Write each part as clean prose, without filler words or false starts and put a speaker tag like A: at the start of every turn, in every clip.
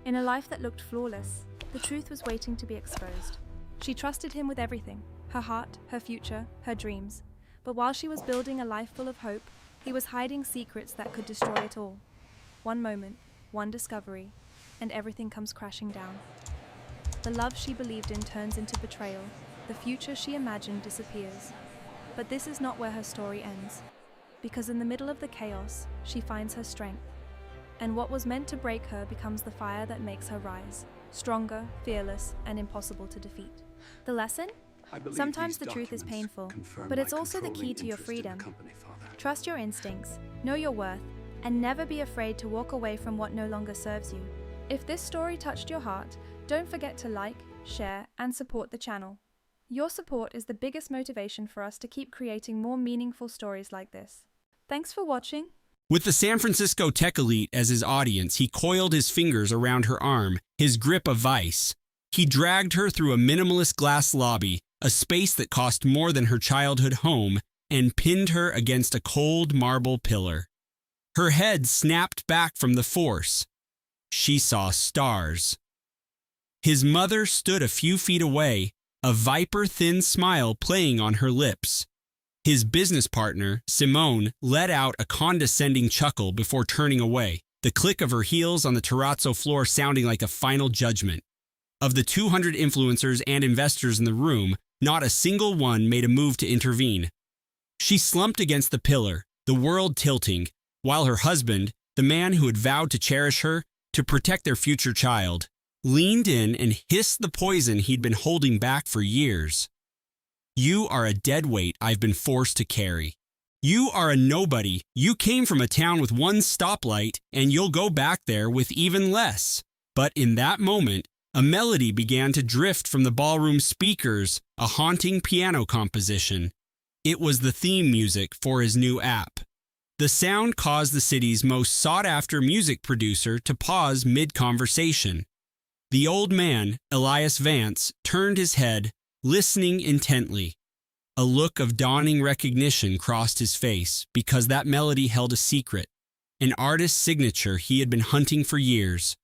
A: In a life that looked flawless, the truth was waiting to be exposed. She trusted him with everything, her heart, her future, her dreams. But while she was building a life full of hope, he was hiding secrets that could destroy it all. One moment, one discovery, and everything comes crashing down. The love she believed in turns into betrayal. The future she imagined disappears. But this is not where her story ends. Because in the middle of the chaos, she finds her strength. And what was meant to break her becomes the fire that makes her rise, stronger, fearless, and impossible to defeat. The lesson? Sometimes the truth is painful, but it's also the key to your freedom. Trust your instincts, know your worth, and never be afraid to walk away from what no longer serves you. If this story touched your heart, don't forget to like, share, and support the channel. Your support is the biggest motivation for us to keep creating more meaningful stories like this. Thanks for watching.
B: With the San Francisco tech elite as his audience, he coiled his fingers around her arm, his grip a vice. He dragged her through a minimalist glass lobby, a space that cost more than her childhood home, and pinned her against a cold marble pillar. Her head snapped back from the force. She saw stars. His mother stood a few feet away, a viper-thin smile playing on her lips. His business partner, Simone, let out a condescending chuckle before turning away, the click of her heels on the terrazzo floor sounding like a final judgment. Of the 200 influencers and investors in the room, not a single one made a move to intervene. She slumped against the pillar, the world tilting, while her husband, the man who had vowed to cherish her, to protect their future child, leaned in and hissed the poison he'd been holding back for years. You are a dead weight I've been forced to carry. You are a nobody. You came from a town with one stoplight, and you'll go back there with even less. But in that moment, a melody began to drift from the ballroom speakers, a haunting piano composition. It was the theme music for his new app. The sound caused the city's most sought-after music producer to pause mid-conversation. The old man, Elias Vance, turned his head, listening intently. A look of dawning recognition crossed his face because that melody held a secret, an artist's signature he had been hunting for years.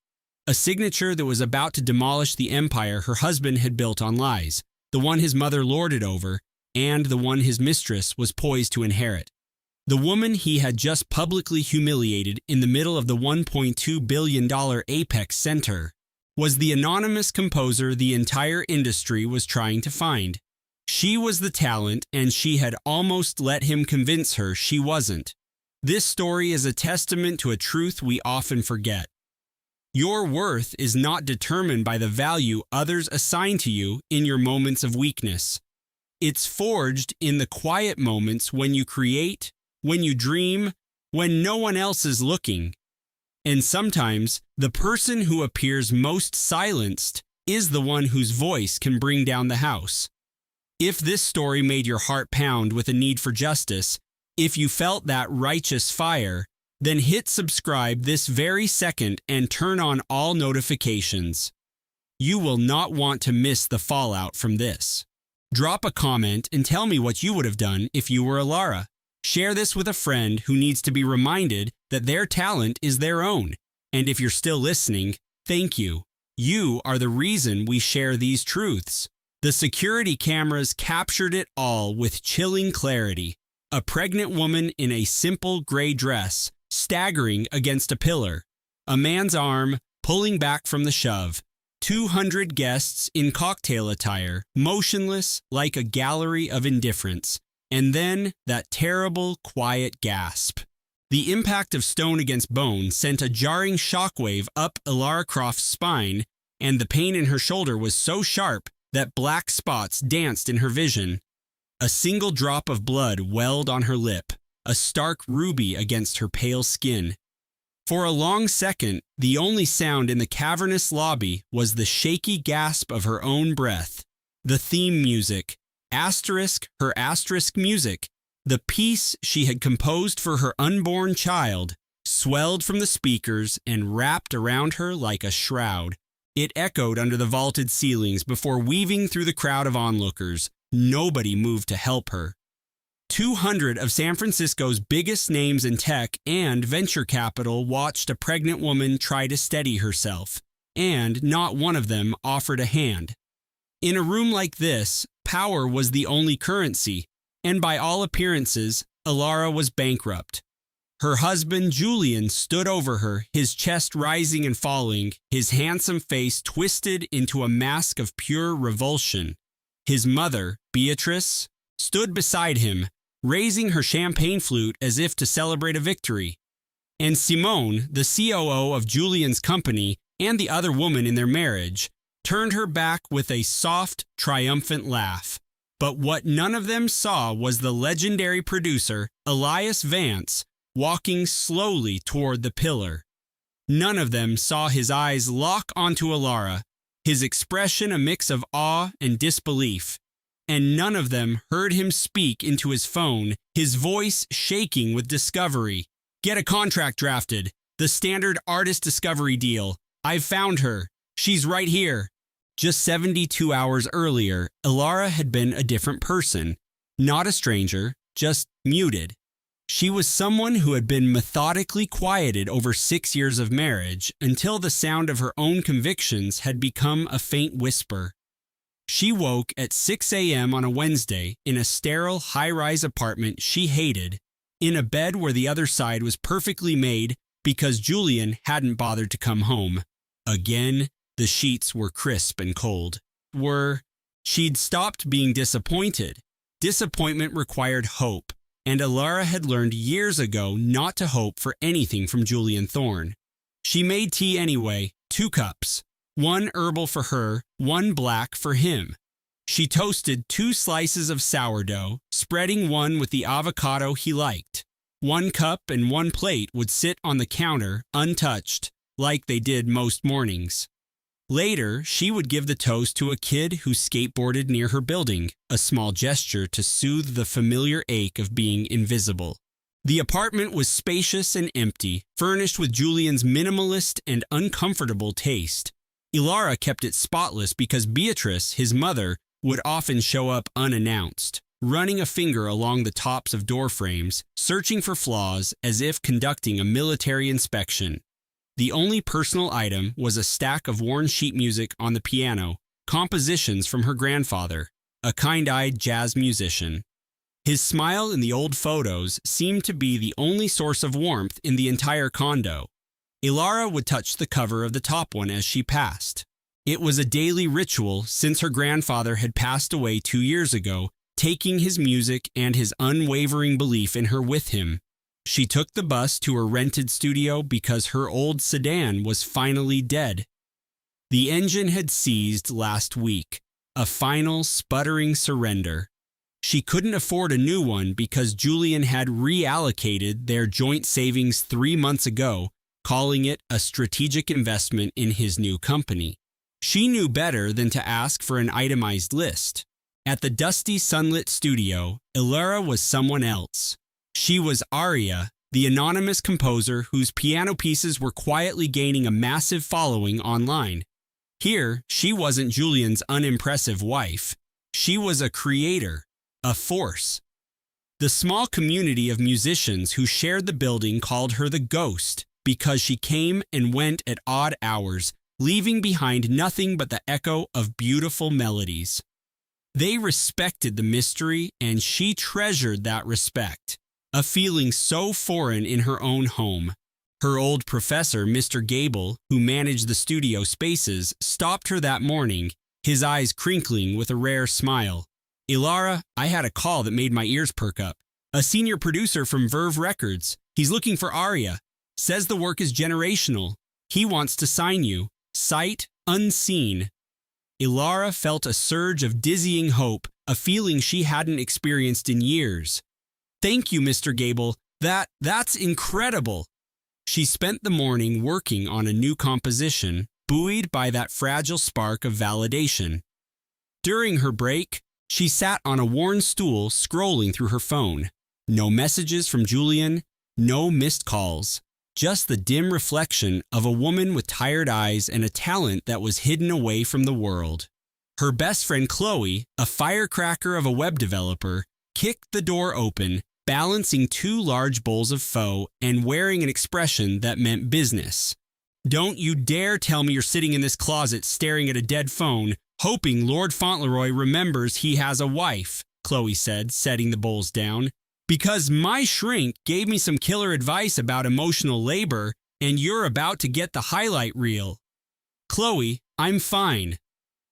B: A signature that was about to demolish the empire her husband had built on lies, the one his mother lorded over, and the one his mistress was poised to inherit. The woman he had just publicly humiliated in the middle of the $1.2 billion Apex Center was the anonymous composer the entire industry was trying to find. She was the talent, and she had almost let him convince her she wasn't. This story is a testament to a truth we often forget. Your worth is not determined by the value others assign to you in your moments of weakness. It's forged in the quiet moments when you create, when you dream, when no one else is looking. And sometimes, the person who appears most silenced is the one whose voice can bring down the house. If this story made your heart pound with a need for justice, if you felt that righteous fire, then hit subscribe this very second and turn on all notifications. You will not want to miss the fallout from this. Drop a comment and tell me what you would have done if you were Alara. Share this with a friend who needs to be reminded that their talent is their own. And if you're still listening, thank you. You are the reason we share these truths. The security cameras captured it all with chilling clarity. A pregnant woman in a simple gray dress, staggering against a pillar. A man's arm pulling back from the shove. 200 guests in cocktail attire, motionless like a gallery of indifference. And then that terrible, quiet gasp. The impact of stone against bone sent a jarring shockwave up Lara Croft's spine, and the pain in her shoulder was so sharp that black spots danced in her vision. A single drop of blood welled on her lip, a stark ruby against her pale skin. For a long second, the only sound in the cavernous lobby was the shaky gasp of her own breath. The theme music, her asterisk music, the piece she had composed for her unborn child, swelled from the speakers and wrapped around her like a shroud. It echoed under the vaulted ceilings before weaving through the crowd of onlookers. Nobody moved to help her. 200 of San Francisco's biggest names in tech and venture capital watched a pregnant woman try to steady herself. and not one of them offered a hand. In a room like this, power was the only currency, and by all appearances, Ilara was bankrupt. Her husband, Julian, stood over her, his chest rising and falling, his handsome face twisted into a mask of pure revulsion. His mother, Beatrice, stood beside him, raising her champagne flute as if to celebrate a victory. And Simone, the COO of Julian's company and the other woman in their marriage, turned her back with a soft, triumphant laugh. But what none of them saw was the legendary producer, Elias Vance, walking slowly toward the pillar. None of them saw his eyes lock onto Ilara, his expression a mix of awe and disbelief. And none of them heard him speak into his phone, his voice shaking with discovery. "Get a contract drafted. The standard artist discovery deal. I've found her. She's right here." Just 72 hours earlier, Ilara had been a different person. Not a stranger, just muted. She was someone who had been methodically quieted over 6 years of marriage until the sound of her own convictions had become a faint whisper. She woke at 6 a.m. on a Wednesday in a sterile, high-rise apartment she hated, in a bed where the other side was perfectly made because Julian hadn't bothered to come home. Again, the sheets were crisp and cold. She'd stopped being disappointed. Disappointment required hope, and Ilara had learned years ago not to hope for anything from Julian Thorne. She made tea anyway, 2 cups. 1 herbal for her, 1 black for him. She toasted 2 slices of sourdough, spreading one with the avocado he liked. 1 cup and 1 plate would sit on the counter, untouched, like they did most mornings. Later, she would give the toast to a kid who skateboarded near her building, a small gesture to soothe the familiar ache of being invisible. The apartment was spacious and empty, furnished with Julian's minimalist and uncomfortable taste. Ilara kept it spotless because Beatrice, his mother, would often show up unannounced, running a finger along the tops of door frames, searching for flaws as if conducting a military inspection. The only personal item was a stack of worn sheet music on the piano, compositions from her grandfather, a kind-eyed jazz musician. His smile in the old photos seemed to be the only source of warmth in the entire condo. Ilara would touch the cover of the top one as she passed. It was a daily ritual since her grandfather had passed away 2 years ago, taking his music and his unwavering belief in her with him. She took the bus to her rented studio because her old sedan was finally dead. The engine had seized last week, a final sputtering surrender. She couldn't afford a new one because Julian had reallocated their joint savings 3 months ago, calling it a strategic investment in his new company. She knew better than to ask for an itemized list. At the dusty, sunlit studio, Ilara was someone else. She was Aria, the anonymous composer whose piano pieces were quietly gaining a massive following online. Here, she wasn't Julian's unimpressive wife. She was a creator, a force. The small community of musicians who shared the building called her the Ghost because she came and went at odd hours, leaving behind nothing but the echo of beautiful melodies. They respected the mystery, and she treasured that respect, a feeling so foreign in her own home. Her old professor, Mr. Gable, who managed the studio spaces, stopped her that morning, his eyes crinkling with a rare smile. "Ilara, I had a call that made my ears perk up. A senior producer from Verve Records. He's looking for Aria. Says the work is generational. He wants to sign you. Sight unseen." Ilara felt a surge of dizzying hope, a feeling she hadn't experienced in years. "Thank you, Mr. Gable. That's incredible." She spent the morning working on a new composition, buoyed by that fragile spark of validation. During her break, she sat on a worn stool scrolling through her phone. No messages from Julian, no missed calls. Just the dim reflection of a woman with tired eyes and a talent that was hidden away from the world. Her best friend Chloe, a firecracker of a web developer, kicked the door open, balancing 2 large bowls of pho and wearing an expression that meant business. Don't you dare tell me you're sitting in this closet staring at a dead phone, hoping Lord Fauntleroy remembers he has a wife, Chloe said, setting the bowls down. Because my shrink gave me some killer advice about emotional labor, and you're about to get the highlight reel. Chloe, I'm fine.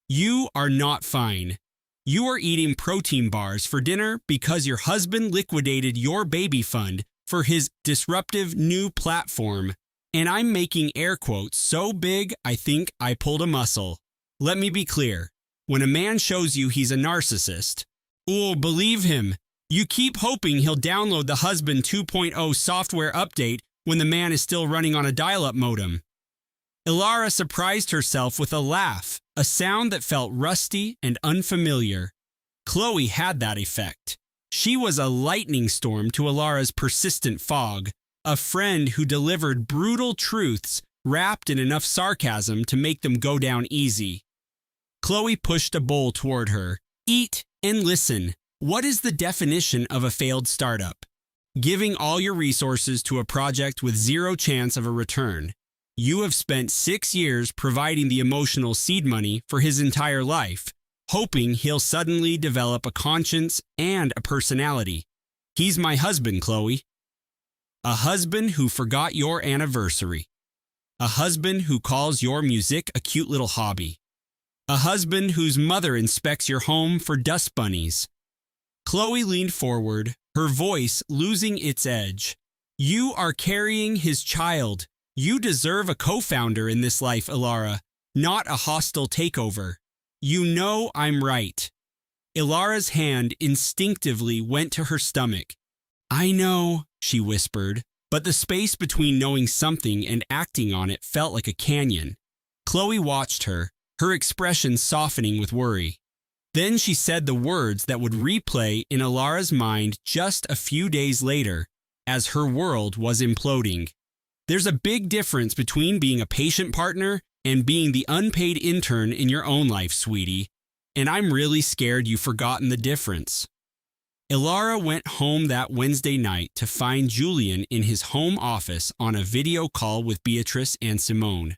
B: You are not fine. You are eating protein bars for dinner because your husband liquidated your baby fund for his disruptive new platform. And I'm making air quotes so big I think I pulled a muscle. Let me be clear. When a man shows you he's a narcissist, believe him. You keep hoping he'll download the Husband 2.0 software update when the man is still running on a dial-up modem. Ilara surprised herself with a laugh, a sound that felt rusty and unfamiliar. Chloe had that effect. She was a lightning storm to Ilara's persistent fog, a friend who delivered brutal truths wrapped in enough sarcasm to make them go down easy. Chloe pushed a bowl toward her. Eat and listen. What is the definition of a failed startup? Giving all your resources to a project with zero chance of a return. You have spent 6 years providing the emotional seed money for his entire life, hoping he'll suddenly develop a conscience and a personality. He's my husband, Chloe. A husband who forgot your anniversary. A husband who calls your music a cute little hobby. A husband whose mother inspects your home for dust bunnies. Chloe leaned forward, her voice losing its edge. You are carrying his child. You deserve a co-founder in this life, Ilara, not a hostile takeover. You know I'm right. Ilara's hand instinctively went to her stomach. I know, she whispered, but the space between knowing something and acting on it felt like a canyon. Chloe watched her, her expression softening with worry. Then she said the words that would replay in Ilara's mind just a few days later, as her world was imploding. There's a big difference between being a patient partner and being the unpaid intern in your own life, sweetie, and I'm really scared you've forgotten the difference. Ilara went home that Wednesday night to find Julian in his home office on a video call with Beatrice and Simone.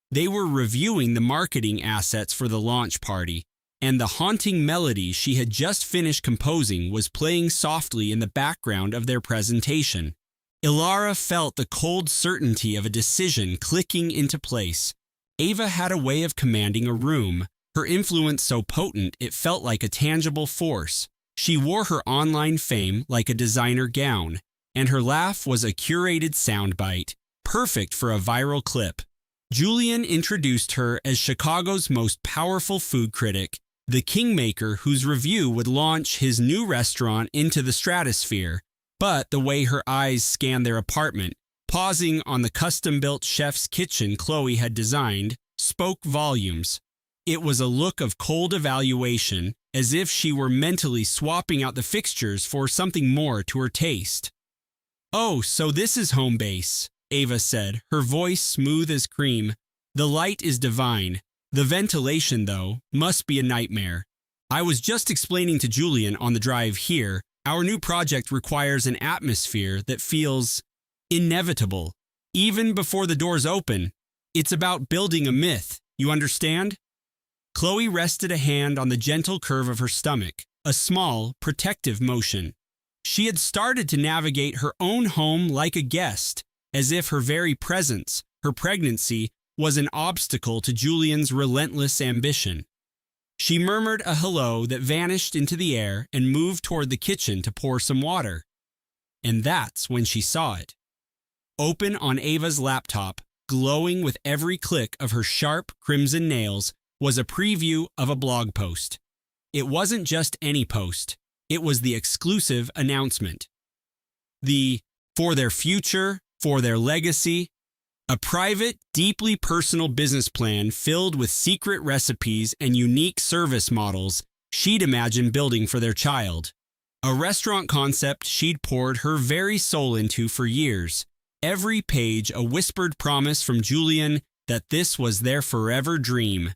B: They were reviewing the marketing assets for the launch party, and the haunting melody she had just finished composing was playing softly in the background of their presentation. Ilara felt the cold certainty of a decision clicking into place. Ava had a way of commanding a room, her influence so potent it felt like a tangible force. She wore her online fame like a designer gown, and her laugh was a curated soundbite, perfect for a viral clip. Julian introduced her as Chicago's most powerful food critic, the kingmaker whose review would launch his new restaurant into the stratosphere. But the way her eyes scanned their apartment, pausing on the custom-built chef's kitchen Chloe had designed, spoke volumes. It was a look of cold evaluation, as if she were mentally swapping out the fixtures for something more to her taste. Oh, so this is home base, Ava said, her voice smooth as cream. The light is divine. The ventilation, though, must be a nightmare. I was just explaining to Julian on the drive here, our new project requires an atmosphere that feels inevitable, even before the doors open. It's about building a myth, you understand? Chloe rested a hand on the gentle curve of her stomach, a small, protective motion. She had started to navigate her own home like a guest, as if her very presence, her pregnancy, was an obstacle to Julian's relentless ambition. She murmured a hello that vanished into the air and moved toward the kitchen to pour some water. And that's when she saw it. Open on Ava's laptop, glowing with every click of her sharp crimson nails, was a preview of a blog post. It wasn't just any post. It was the exclusive announcement. The for their future, for their legacy, a private, deeply personal business plan filled with secret recipes and unique service models she'd imagined building for their child. A restaurant concept she'd poured her very soul into for years. Every page a whispered promise from Julian that this was their forever dream.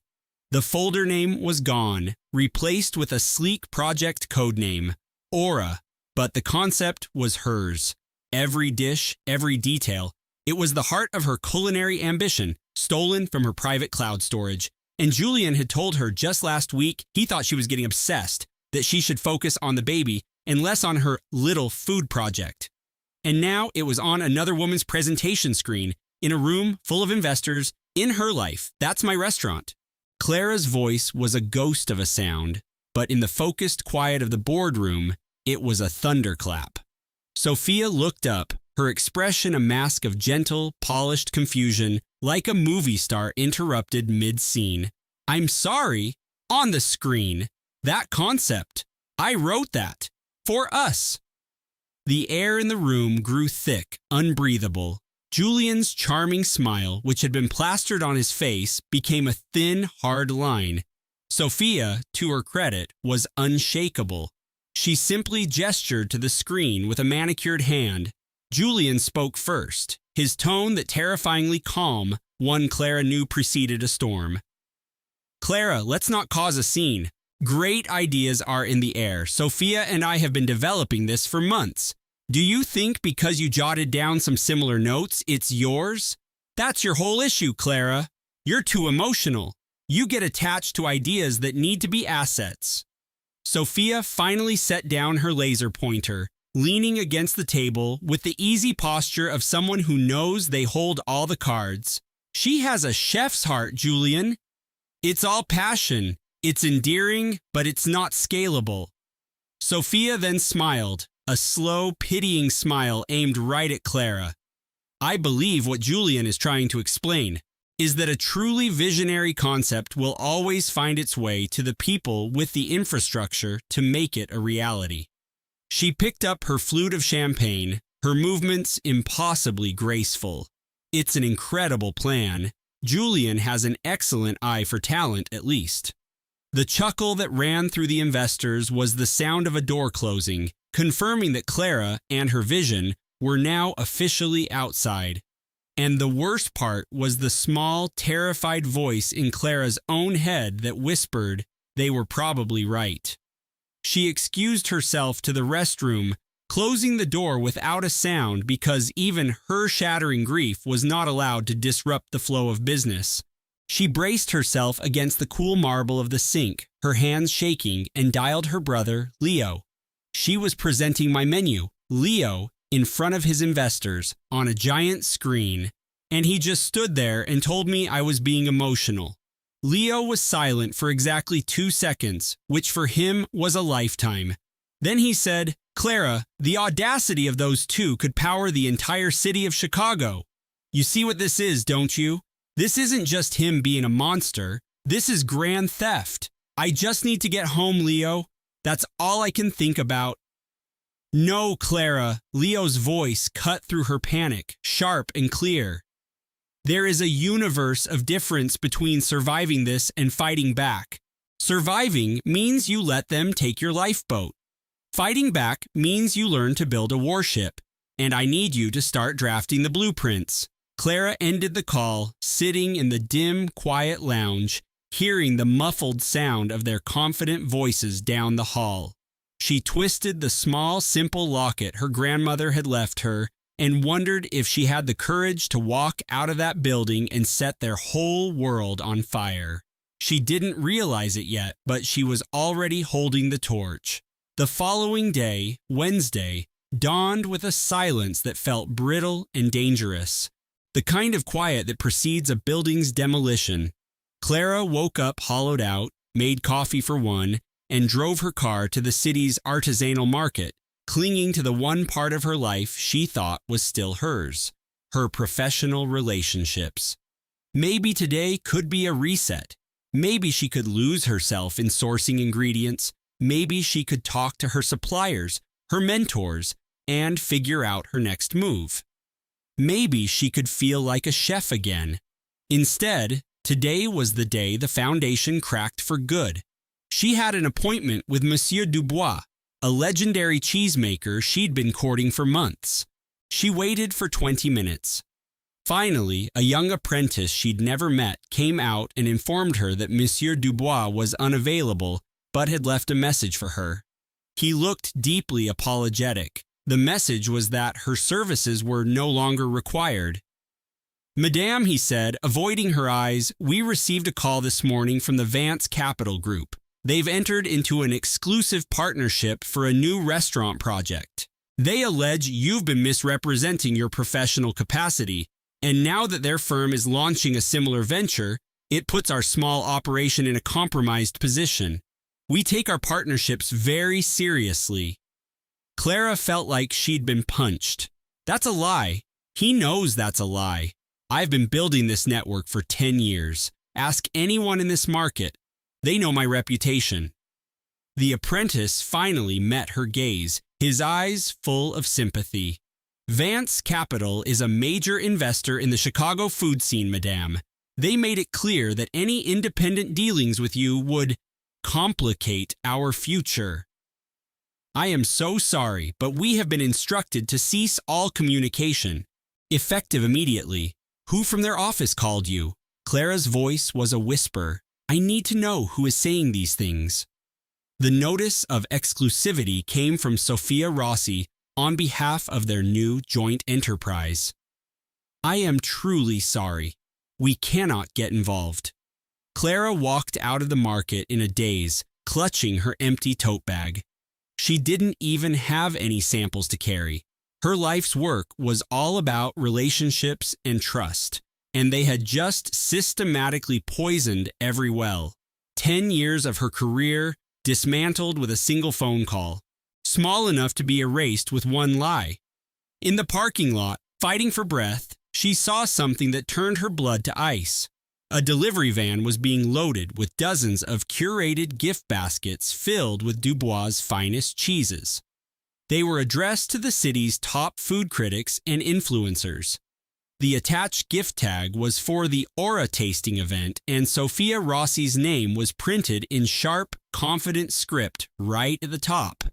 B: The folder name was gone, replaced with a sleek project codename, Aura, but the concept was hers. Every dish, every detail. It was the heart of her culinary ambition, stolen from her private cloud storage. And Julian had told her just last week he thought she was getting obsessed, that she should focus on the baby and less on her little food project. And now it was on another woman's presentation screen in a room full of investors in her life. That's my restaurant. Clara's voice was a ghost of a sound, but in the focused quiet of the boardroom, it was a thunderclap. Sophia looked up, her expression a mask of gentle, polished confusion, like a movie star interrupted mid-scene. "I'm sorry, on the screen. That concept. I wrote that. For us." The air in the room grew thick, unbreathable. Julian's charming smile, which had been plastered on his face, became a thin, hard line. Sophia, to her credit, was unshakable. She simply gestured to the screen with a manicured hand. Julian spoke first. His tone, that terrifyingly calm, one Clara knew preceded a storm. "Clara, let's not cause a scene. Great ideas are in the air. Sophia and I have been developing this for months. Do you think because you jotted down some similar notes, it's yours? That's your whole issue, Clara. You're too emotional. You get attached to ideas that need to be assets." Sophia finally set down her laser pointer, leaning against the table with the easy posture of someone who knows they hold all the cards. "She has a chef's heart, Julian. It's all passion. It's endearing, but it's not scalable." Sophia then smiled, a slow, pitying smile aimed right at Clara. "I believe what Julian is trying to explain is that a truly visionary concept will always find its way to the people with the infrastructure to make it a reality." She picked up her flute of champagne, her movements impossibly graceful. "It's an incredible plan. Julian has an excellent eye for talent, at least." The chuckle that ran through the investors was the sound of a door closing, confirming that Clara and her vision were now officially outside. And the worst part was the small, terrified voice in Clara's own head that whispered they were probably right. She excused herself to the restroom, closing the door without a sound because even her shattering grief was not allowed to disrupt the flow of business. She braced herself against the cool marble of the sink, her hands shaking, and dialed her brother, Leo. She was presenting my menu, Leo, in front of his investors, on a giant screen, and he just stood there and told me I was being emotional. Leo was silent for exactly 2 seconds, which for him was a lifetime. Then he said, "Clara, the audacity of those two could power the entire city of Chicago. You see what this is, don't you? This isn't just him being a monster. This is grand theft. I just need to get home, Leo. That's all I can think about." "No, Clara," Leo's voice cut through her panic, sharp and clear. "There is a universe of difference between surviving this and fighting back. Surviving means you let them take your lifeboat. Fighting back means you learn to build a warship, and I need you to start drafting the blueprints." Clara ended the call, sitting in the dim, quiet lounge, hearing the muffled sound of their confident voices down the hall. She twisted the small, simple locket her grandmother had left her and wondered if she had the courage to walk out of that building and set their whole world on fire. She didn't realize it yet, but she was already holding the torch. The following day, Wednesday, dawned with a silence that felt brittle and dangerous, the kind of quiet that precedes a building's demolition. Clara woke up hollowed out, made coffee for one, and drove her car to the city's artisanal market, clinging to the one part of her life she thought was still hers, her professional relationships. Maybe today could be a reset. Maybe she could lose herself in sourcing ingredients. Maybe she could talk to her suppliers, her mentors, and figure out her next move. Maybe she could feel like a chef again. Instead, today was the day the foundation cracked for good. She had an appointment with Monsieur Dubois, a legendary cheesemaker she'd been courting for months. She waited for 20 minutes. Finally, a young apprentice she'd never met came out and informed her that Monsieur Dubois was unavailable but had left a message for her. He looked deeply apologetic. The message was that her services were no longer required. Madame, he said, avoiding her eyes, we received a call this morning from the Vance Capital Group. They've entered into an exclusive partnership for a new restaurant project. They allege you've been misrepresenting your professional capacity, and now that their firm is launching a similar venture, it puts our small operation in a compromised position. We take our partnerships very seriously. Clara felt like she'd been punched. That's a lie. He knows that's a lie. I've been building this network for 10 years. Ask anyone in this market. They know my reputation. The apprentice finally met her gaze, his eyes full of sympathy. Vance Capital is a major investor in the Chicago food scene, Madame. They made it clear that any independent dealings with you would complicate our future. I am so sorry, but we have been instructed to cease all communication, effective immediately. Who from their office called you? Clara's voice was a whisper. I need to know who is saying these things. The notice of exclusivity came from Sophia Rossi on behalf of their new joint enterprise. I am truly sorry. We cannot get involved. Clara walked out of the market in a daze, clutching her empty tote bag. She didn't even have any samples to carry. Her life's work was all about relationships and trust, and they had just systematically poisoned every well. 10 years of her career dismantled with a single phone call, small enough to be erased with one lie. In the parking lot, fighting for breath, she saw something that turned her blood to ice. A delivery van was being loaded with dozens of curated gift baskets filled with Dubois' finest cheeses. They were addressed to the city's top food critics and influencers. The attached gift tag was for the Aura tasting event, and Sophia Rossi's name was printed in sharp, confident script right at the top.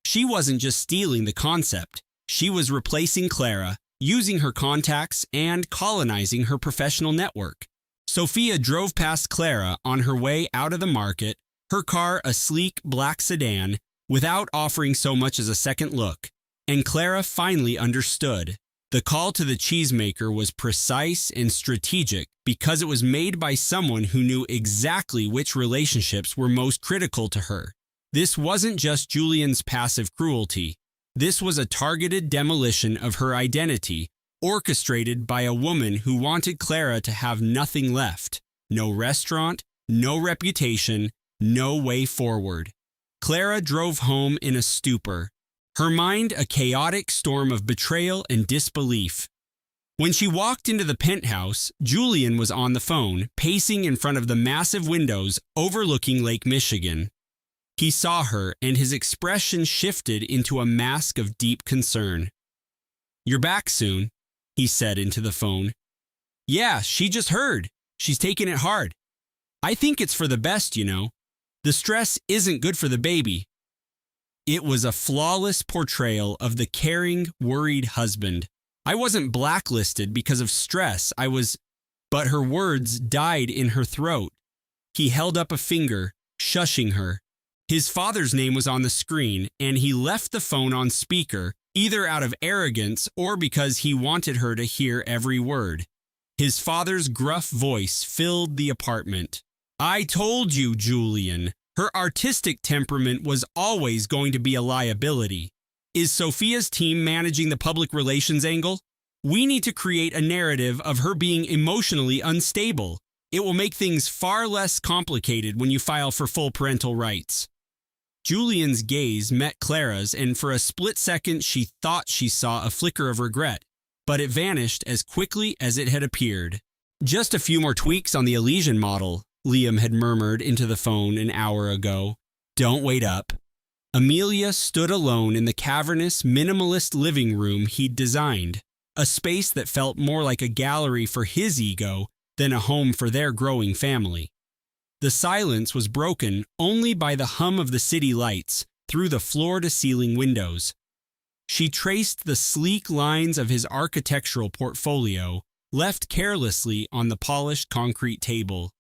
B: She wasn't just stealing the concept. She was replacing Clara, using her contacts and colonizing her professional network. Sophia drove past Clara on her way out of the market, her car a sleek black sedan, without offering so much as a second look, and Clara finally understood. The call to the cheesemaker was precise and strategic because it was made by someone who knew exactly which relationships were most critical to her. This wasn't just Julian's passive cruelty. This was a targeted demolition of her identity, orchestrated by a woman who wanted Clara to have nothing left. No restaurant, no reputation, no way forward. Clara drove home in a stupor, her mind a chaotic storm of betrayal and disbelief. When she walked into the penthouse, Julian was on the phone, pacing in front of the massive windows overlooking Lake Michigan. He saw her, and his expression shifted into a mask of deep concern. "You're back soon," he said into the phone. "Yeah, she just heard. She's taking it hard. I think it's for the best, you know. The stress isn't good for the baby." It was a flawless portrayal of the caring, worried husband. I wasn't blacklisted because of stress. But her words died in her throat. He held up a finger, shushing her. His father's name was on the screen, and he left the phone on speaker, either out of arrogance or because he wanted her to hear every word. His father's gruff voice filled the apartment. "I told you, Julian. Her artistic temperament was always going to be a liability. Is Sophia's team managing the public relations angle? We need to create a narrative of her being emotionally unstable. It will make things far less complicated when you file for full parental rights." Julian's gaze met Clara's, and for a split second she thought she saw a flicker of regret, but it vanished as quickly as it had appeared. "Just a few more tweaks on the Elysian model," Liam had murmured into the phone an hour ago. "Don't wait up." Amelia stood alone in the cavernous, minimalist living room he'd designed, a space that felt more like a gallery for his ego than a home for their growing family. The silence was broken only by the hum of the city lights through the floor-to-ceiling windows. She traced the sleek lines of his architectural portfolio, left carelessly on the polished concrete table.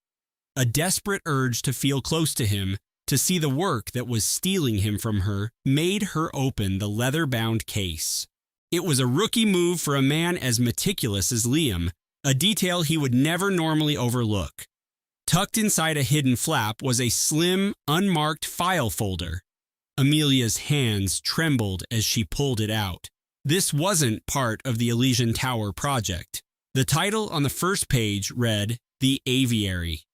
B: A desperate urge to feel close to him, to see the work that was stealing him from her, made her open the leather-bound case. It was a rookie move for a man as meticulous as Liam, a detail he would never normally overlook. Tucked inside a hidden flap was a slim, unmarked file folder. Amelia's hands trembled as she pulled it out. This wasn't part of the Elysian Tower project. The title on the first page read, "The Aviary."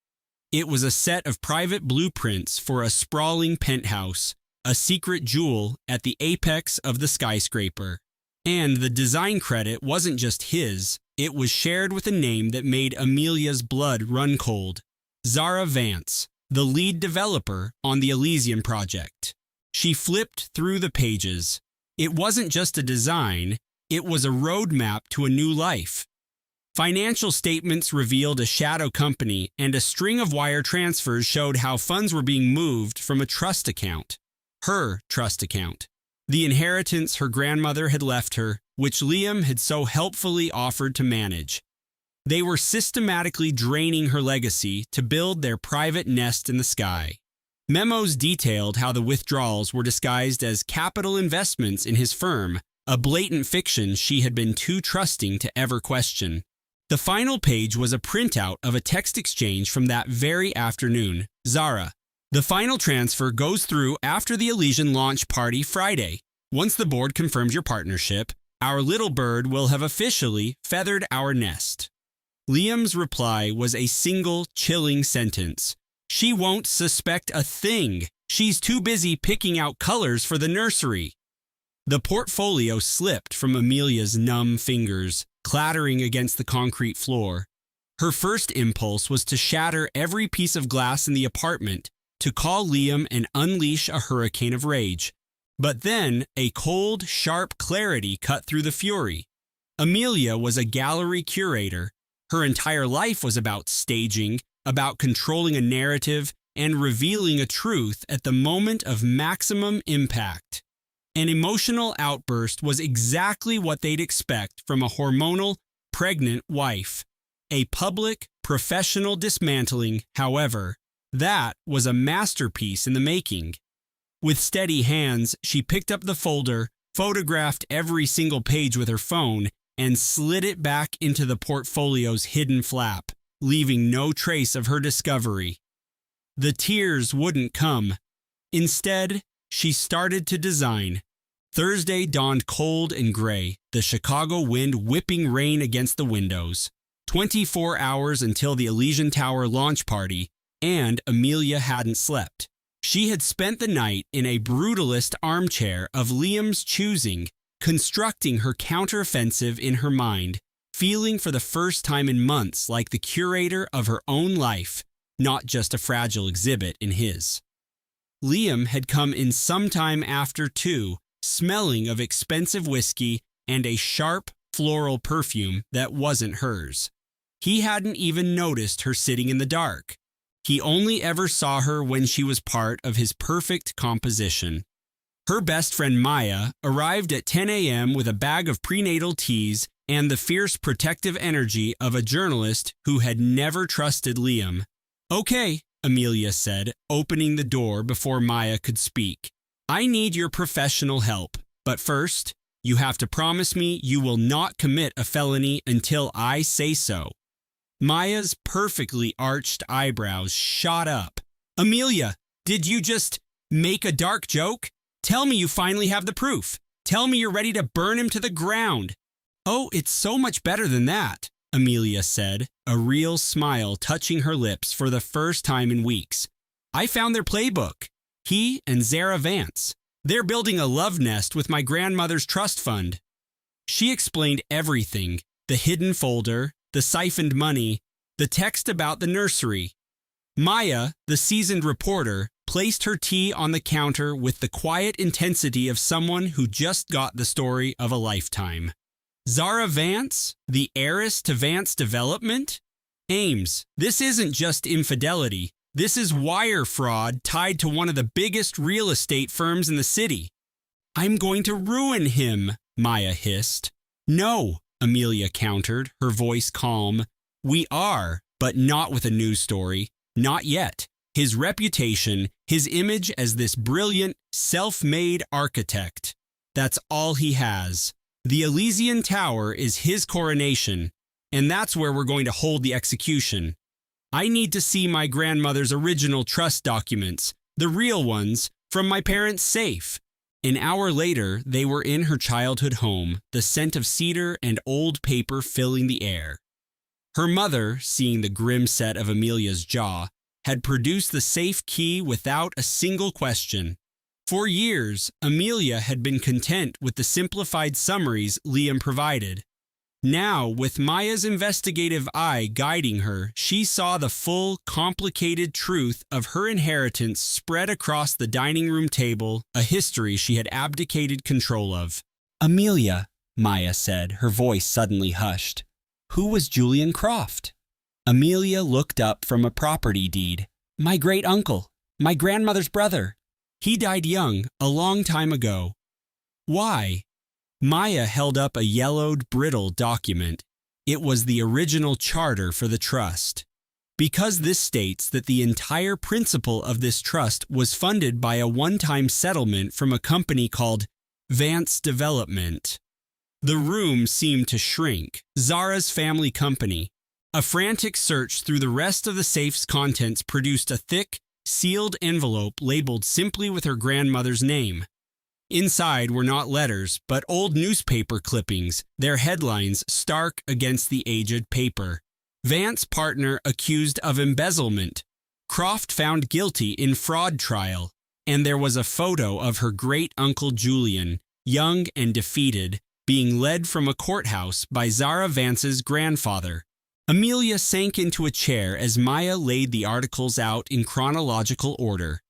B: It was a set of private blueprints for a sprawling penthouse, a secret jewel at the apex of the skyscraper. And the design credit wasn't just his, it was shared with a name that made Amelia's blood run cold. Zara Vance, the lead developer on the Elysian project. She flipped through the pages. It wasn't just a design, it was a roadmap to a new life. Financial statements revealed a shadow company, and a string of wire transfers showed how funds were being moved from a trust account. Her trust account. The inheritance her grandmother had left her, which Liam had so helpfully offered to manage. They were systematically draining her legacy to build their private nest in the sky. Memos detailed how the withdrawals were disguised as capital investments in his firm, a blatant fiction she had been too trusting to ever question. The final page was a printout of a text exchange from that very afternoon. Zara, the final transfer goes through after the Elysian launch party Friday. Once the board confirms your partnership, our little bird will have officially feathered our nest. Liam's reply was a single chilling sentence. She won't suspect a thing. She's too busy picking out colors for the nursery. The portfolio slipped from Amelia's numb fingers, clattering against the concrete floor. Her first impulse was to shatter every piece of glass in the apartment, to call Liam and unleash a hurricane of rage. But then a cold, sharp clarity cut through the fury. Amelia was a gallery curator. Her entire life was about staging, about controlling a narrative, and revealing a truth at the moment of maximum impact. An emotional outburst was exactly what they'd expect from a hormonal, pregnant wife. A public, professional dismantling, however, that was a masterpiece in the making. With steady hands, she picked up the folder, photographed every single page with her phone, and slid it back into the portfolio's hidden flap, leaving no trace of her discovery. The tears wouldn't come. Instead, she started to design. Thursday dawned cold and gray, the Chicago wind whipping rain against the windows. 24 hours until the Elysian Tower launch party, and Amelia hadn't slept. She had spent the night in a brutalist armchair of Liam's choosing, constructing her counteroffensive in her mind, feeling for the first time in months like the curator of her own life, not just a fragile exhibit in his. Liam had come in sometime after 2, smelling of expensive whiskey and a sharp, floral perfume that wasn't hers. He hadn't even noticed her sitting in the dark. He only ever saw her when she was part of his perfect composition. Her best friend Maya arrived at 10 a.m. with a bag of prenatal teas and the fierce protective energy of a journalist who had never trusted Liam. "Okay," Amelia said, opening the door before Maya could speak. "I need your professional help, but first, you have to promise me you will not commit a felony until I say so." Maya's perfectly arched eyebrows shot up. "Amelia, did you just make a dark joke? Tell me you finally have the proof. Tell me you're ready to burn him to the ground." "Oh, it's so much better than that," Amelia said, a real smile touching her lips for the first time in weeks. "I found their playbook. He and Zara Vance. They're building a love nest with my grandmother's trust fund." She explained everything, the hidden folder, the siphoned money, the text about the nursery. Maya, the seasoned reporter, placed her tea on the counter with the quiet intensity of someone who just got the story of a lifetime. Zara Vance, the heiress to Vance Development? Ames, this isn't just infidelity. This is wire fraud tied to one of the biggest real estate firms in the city. "I'm going to ruin him," Maya hissed. "No," Amelia countered, her voice calm. "We are, but not with a news story. Not yet. His reputation, his image as this brilliant, self-made architect. That's all he has. The Elysian Tower is his coronation. and that's where we're going to hold the execution. I need to see my grandmother's original trust documents, the real ones, from my parents' safe." An hour later, they were in her childhood home, the scent of cedar and old paper filling the air. Her mother, seeing the grim set of Amelia's jaw, had produced the safe key without a single question. For years, Amelia had been content with the simplified summaries Liam provided. Now, with Maya's investigative eye guiding her, she saw the full, complicated truth of her inheritance spread across the dining room table, a history she had abdicated control of. "Amelia," Maya said, her voice suddenly hushed. "Who was Julian Croft?" Amelia looked up from a property deed. "My great-uncle, my grandmother's brother. He died young, a long time ago." "Why?" Maya held up a yellowed, brittle document. It was the original charter for the trust. "Because this states that the entire principle of this trust was funded by a one-time settlement from a company called Vance Development." The room seemed to shrink. Zara's family company. A frantic search through the rest of the safe's contents produced a thick, sealed envelope labeled simply with her grandmother's name. Inside were not letters, but old newspaper clippings, their headlines stark against the aged paper. "Vance partner accused of embezzlement. Croft found guilty in fraud trial." And there was a photo of her great-uncle Julian, young and defeated, being led from a courthouse by Zara Vance's grandfather. Amelia sank into a chair as Maya laid the articles out in chronological order.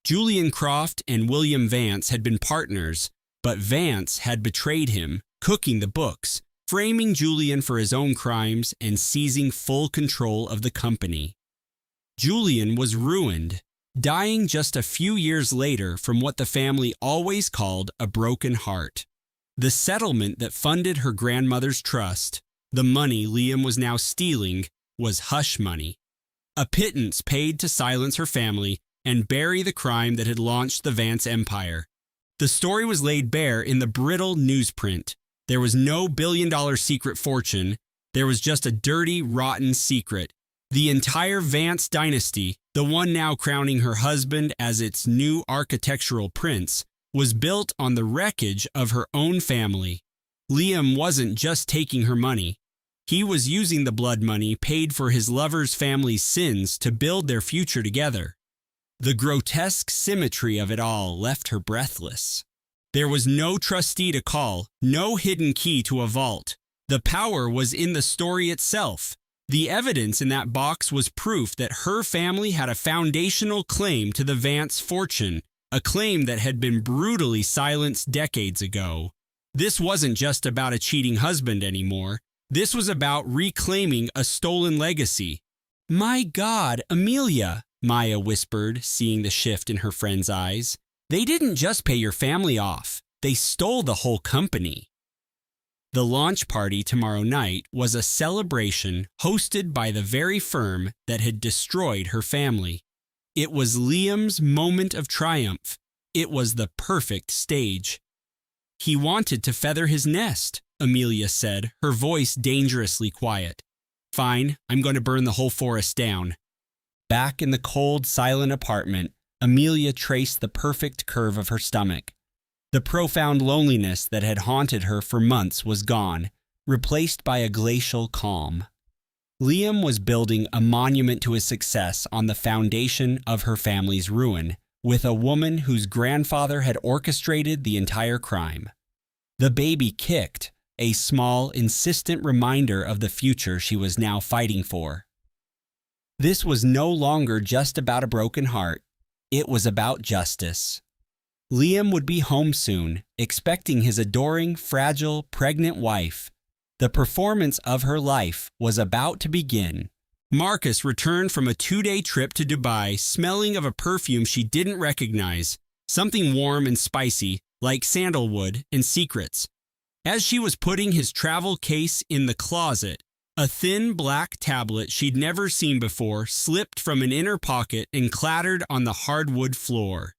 B: Julian Croft and William Vance had been partners, but Vance had betrayed him, cooking the books, framing Julian for his own crimes, and seizing full control of the company. Julian was ruined, dying just a few years later from what the family always called a broken heart. The settlement that funded her grandmother's trust, the money Liam was now stealing, was hush money. A pittance paid to silence her family and bury the crime that had launched the Vance empire. The story was laid bare in the brittle newsprint. There was no billion-dollar secret fortune. There was just a dirty, rotten secret. The entire Vance dynasty, the one now crowning her husband as its new architectural prince, was built on the wreckage of her own family. Liam wasn't just taking her money. He was using the blood money paid for his lover's family's sins to build their future together. The grotesque symmetry of it all left her breathless. There was no trustee to call, no hidden key to a vault. The power was in the story itself. The evidence in that box was proof that her family had a foundational claim to the Vance fortune, a claim that had been brutally silenced decades ago. This wasn't just about a cheating husband anymore. This was about reclaiming a stolen legacy. "My God, Amelia," Maya whispered, seeing the shift in her friend's eyes. "They didn't just pay your family off. They stole the whole company." The launch party tomorrow night was a celebration hosted by the very firm that had destroyed her family. It was Liam's moment of triumph. It was the perfect stage. "He wanted to feather his nest," Amelia said, her voice dangerously quiet. "Fine, I'm going to burn the whole forest down." Back in the cold, silent apartment, Amelia traced the perfect curve of her stomach. The profound loneliness that had haunted her for months was gone, replaced by a glacial calm. Liam was building a monument to his success on the foundation of her family's ruin, with a woman whose grandfather had orchestrated the entire crime. The baby kicked, a small, insistent reminder of the future she was now fighting for. This was no longer just about a broken heart. It was about justice. Liam would be home soon, expecting his adoring, fragile, pregnant wife. The performance of her life was about to begin. Marcus returned from a 2-day trip to Dubai, smelling of a perfume she didn't recognize, something warm and spicy, like sandalwood and secrets. As she was putting his travel case in the closet, a thin black tablet she'd never seen before slipped from an inner pocket and clattered on the hardwood floor.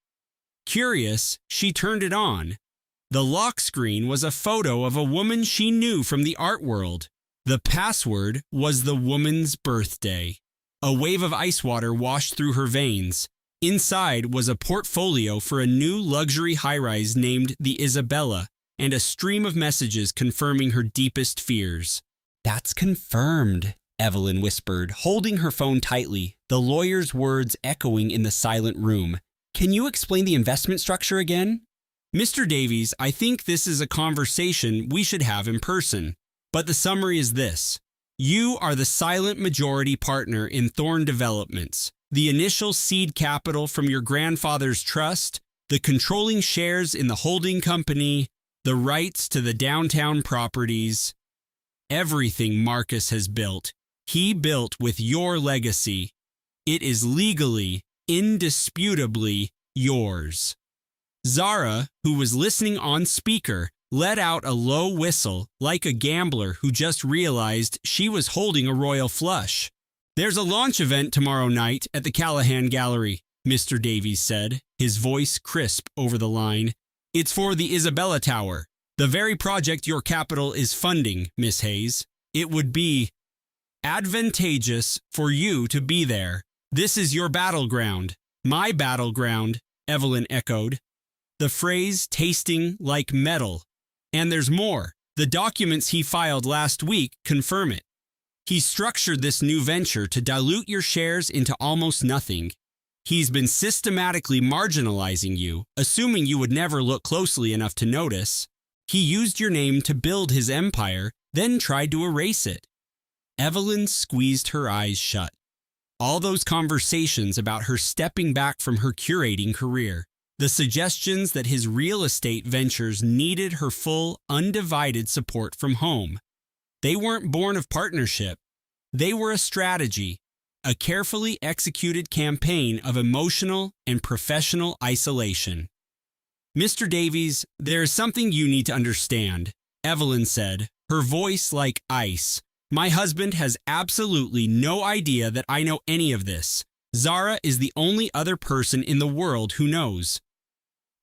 B: Curious, she turned it on. The lock screen was a photo of a woman she knew from the art world. The password was the woman's birthday. A wave of ice water washed through her veins. Inside was a portfolio for a new luxury high-rise named the Isabella, and a stream of messages confirming her deepest fears. "That's confirmed," Evelyn whispered, holding her phone tightly, the lawyer's words echoing in the silent room. "Can you explain the investment structure again?" "Mr. Davies, I think this is a conversation we should have in person. But the summary is this. You are the silent majority partner in Thorn Developments, the initial seed capital from your grandfather's trust, the controlling shares in the holding company, the rights to the downtown properties. Everything Marcus has built, he built with your legacy. It is legally, indisputably yours." Zara, who was listening on speaker, let out a low whistle like a gambler who just realized she was holding a royal flush. "There's a launch event tomorrow night at the Callahan Gallery," Mr. Davies said, his voice crisp over the line. "It's for the Isabella Tower, the very project your capital is funding, Miss Hayes. It would be advantageous for you to be there. This is your battleground." "My battleground," Evelyn echoed, the phrase tasting like metal. "And there's more. The documents he filed last week confirm it. He structured this new venture to dilute your shares into almost nothing. He's been systematically marginalizing you, assuming you would never look closely enough to notice. He used your name to build his empire, then tried to erase it." Evelyn squeezed her eyes shut. All those conversations about her stepping back from her curating career, the suggestions that his real estate ventures needed her full, undivided support from home. They weren't born of partnership. They were a strategy, a carefully executed campaign of emotional and professional isolation. "Mr. Davies, there is something you need to understand," Evelyn said, her voice like ice. "My husband has absolutely no idea that I know any of this. Zara is the only other person in the world who knows."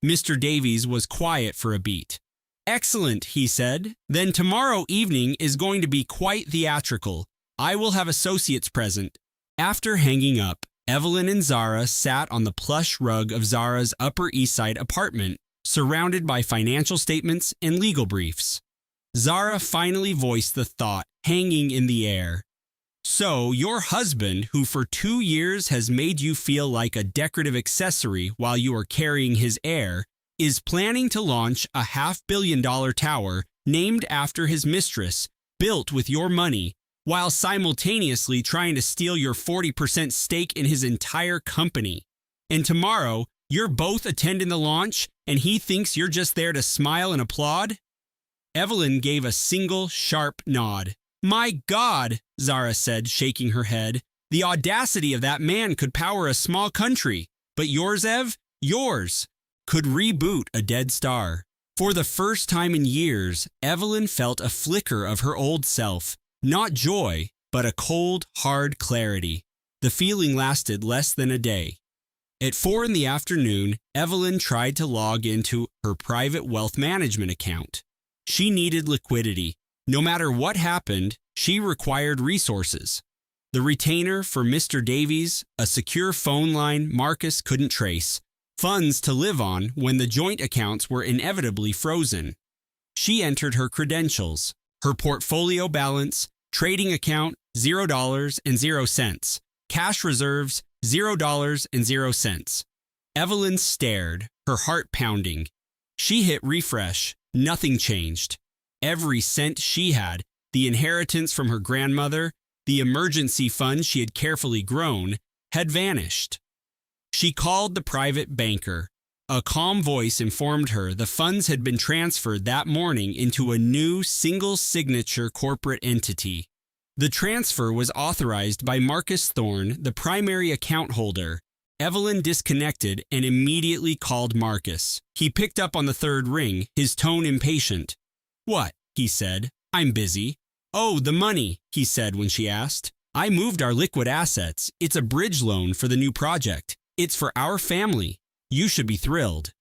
B: Mr. Davies was quiet for a beat. "Excellent," he said. "Then tomorrow evening is going to be quite theatrical. I will have associates present." After hanging up, Evelyn and Zara sat on the plush rug of Zara's Upper East Side apartment, surrounded by financial statements and legal briefs. Zara finally voiced the thought hanging in the air. "So your husband, who for 2 years has made you feel like a decorative accessory while you are carrying his heir, is planning to launch a $500 million tower named after his mistress, built with your money, while simultaneously trying to steal your 40% stake in his entire company. And tomorrow, you're both attending the launch, and he thinks you're just there to smile and applaud?" Evelyn gave a single sharp nod. "My God," Zara said, shaking her head. "The audacity of that man could power a small country. But yours, Ev, yours, could reboot a dead star." For the first time in years, Evelyn felt a flicker of her old self. Not joy, but a cold, hard clarity. The feeling lasted less than a day. At 4 p.m, Evelyn tried to log into her private wealth management account. She needed liquidity. No matter what happened, she required resources. The retainer for Mr. Davies, a secure phone line Marcus couldn't trace, funds to live on when the joint accounts were inevitably frozen. She entered her credentials, her portfolio balance, trading account $0.00, cash reserves $0.00. Evelyn stared, her heart pounding. She hit refresh. Nothing changed. Every cent she had, the inheritance from her grandmother, the emergency fund she had carefully grown, had vanished. She called the private banker. A calm voice informed her the funds had been transferred that morning into a new single-signature corporate entity. The transfer was authorized by Marcus Thorne, the primary account holder. Evelyn disconnected and immediately called Marcus. He picked up on the third ring, his tone impatient. "What?" he said. "I'm busy." "Oh, the money," he said when she asked. "I moved our liquid assets. It's a bridge loan for the new project. It's for our family. You should be thrilled."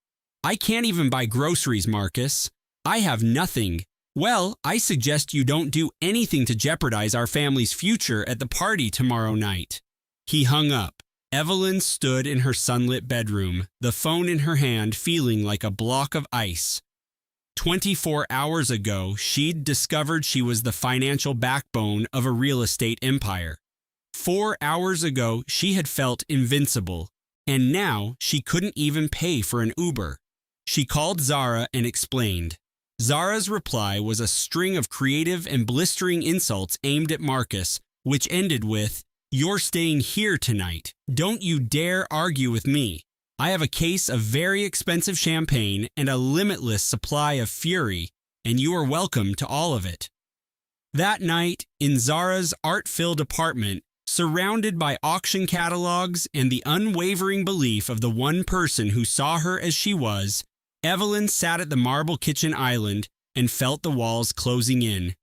B: "I can't even buy groceries, Marcus. I have nothing. Well, I suggest you don't do anything to jeopardize our family's future at the party tomorrow night. He hung up. Evelyn stood in her sunlit bedroom, the phone in her hand, feeling like a block of ice. 24 hours ago, she'd discovered she was the financial backbone of a real estate empire. 4 hours ago, she had felt invincible, and now she couldn't even pay for an Uber. She called Zara and explained. Zara's reply was a string of creative and blistering insults aimed at Marcus, which ended with, "You're staying here tonight. Don't you dare argue with me. I have a case of very expensive champagne and a limitless supply of fury, and you are welcome to all of it." That night, in Zara's art-filled apartment, surrounded by auction catalogs and the unwavering belief of the one person who saw her as she was, Evelyn sat at the marble kitchen island and felt the walls closing in.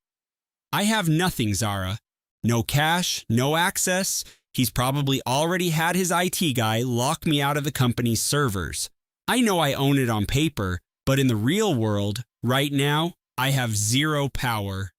B: "I have nothing, Zara. No cash, no access. He's probably already had his IT guy lock me out of the company's servers. I know I own it on paper, but in the real world, right now, I have zero power."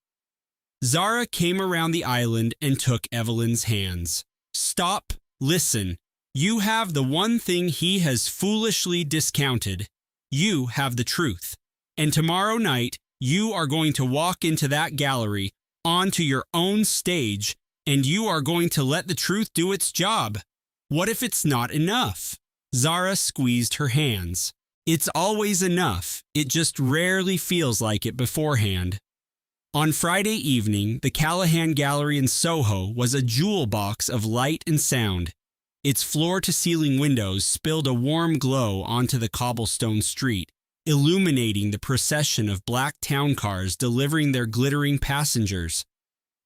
B: Zara came around the island and took Evelyn's hands. "Stop, listen. You have the one thing he has foolishly discounted. You have the truth. And tomorrow night, you are going to walk into that gallery, onto your own stage, and you are going to let the truth do its job. What if it's not enough?" Zara squeezed her hands. "It's always enough. It just rarely feels like it beforehand." On Friday evening, the Callahan Gallery in Soho was a jewel box of light and sound. Its floor-to-ceiling windows spilled a warm glow onto the cobblestone street, illuminating the procession of black town cars delivering their glittering passengers.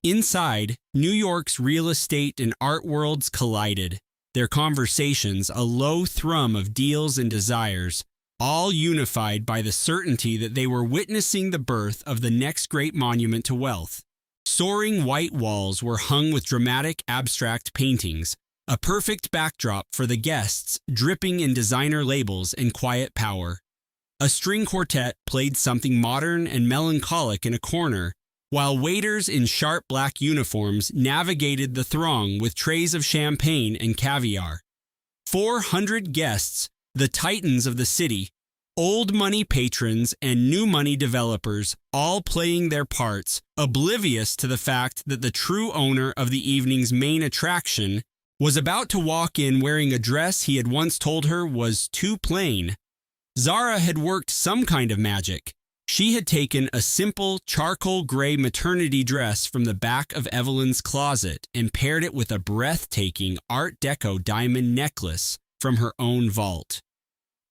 B: Inside, New York's real estate and art worlds collided, their conversations a low thrum of deals and desires, all unified by the certainty that they were witnessing the birth of the next great monument to wealth. Soaring white walls were hung with dramatic abstract paintings, a perfect backdrop for the guests dripping in designer labels and quiet power. A string quartet played something modern and melancholic in a corner, while waiters in sharp black uniforms navigated the throng with trays of champagne and caviar. 400 guests, the titans of the city, old money patrons and new money developers, all playing their parts, oblivious to the fact that the true owner of the evening's main attraction was about to walk in wearing a dress he had once told her was too plain. Zara had worked some kind of magic. She had taken a simple charcoal gray maternity dress from the back of Evelyn's closet and paired it with a breathtaking Art Deco diamond necklace from her own vault.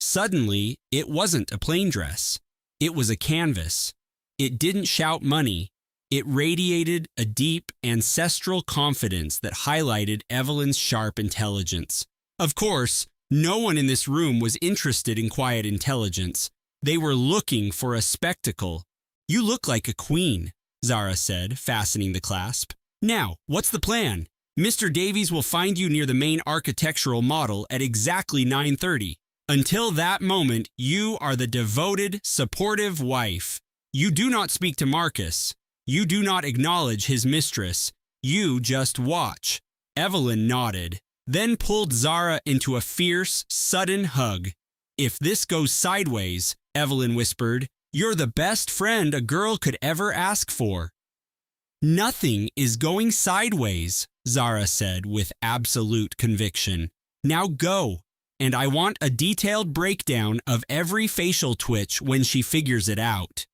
B: Suddenly, it wasn't a plain dress. It was a canvas. It didn't shout money. It radiated a deep, ancestral confidence that highlighted Evelyn's sharp intelligence. Of course, no one in this room was interested in quiet intelligence. They were looking for a spectacle. "You look like a queen," Zara said, fastening the clasp. "Now, what's the plan? Mr. Davies will find you near the main architectural model at exactly 9:30. Until that moment, you are the devoted, supportive wife. You do not speak to Marcus. You do not acknowledge his mistress. You just watch." Evelyn nodded, then pulled Zara into a fierce, sudden hug. "If this goes sideways," Evelyn whispered, "you're the best friend a girl could ever ask for." "Nothing is going sideways," Zara said with absolute conviction. "Now go, and I want a detailed breakdown of every facial twitch when she figures it out.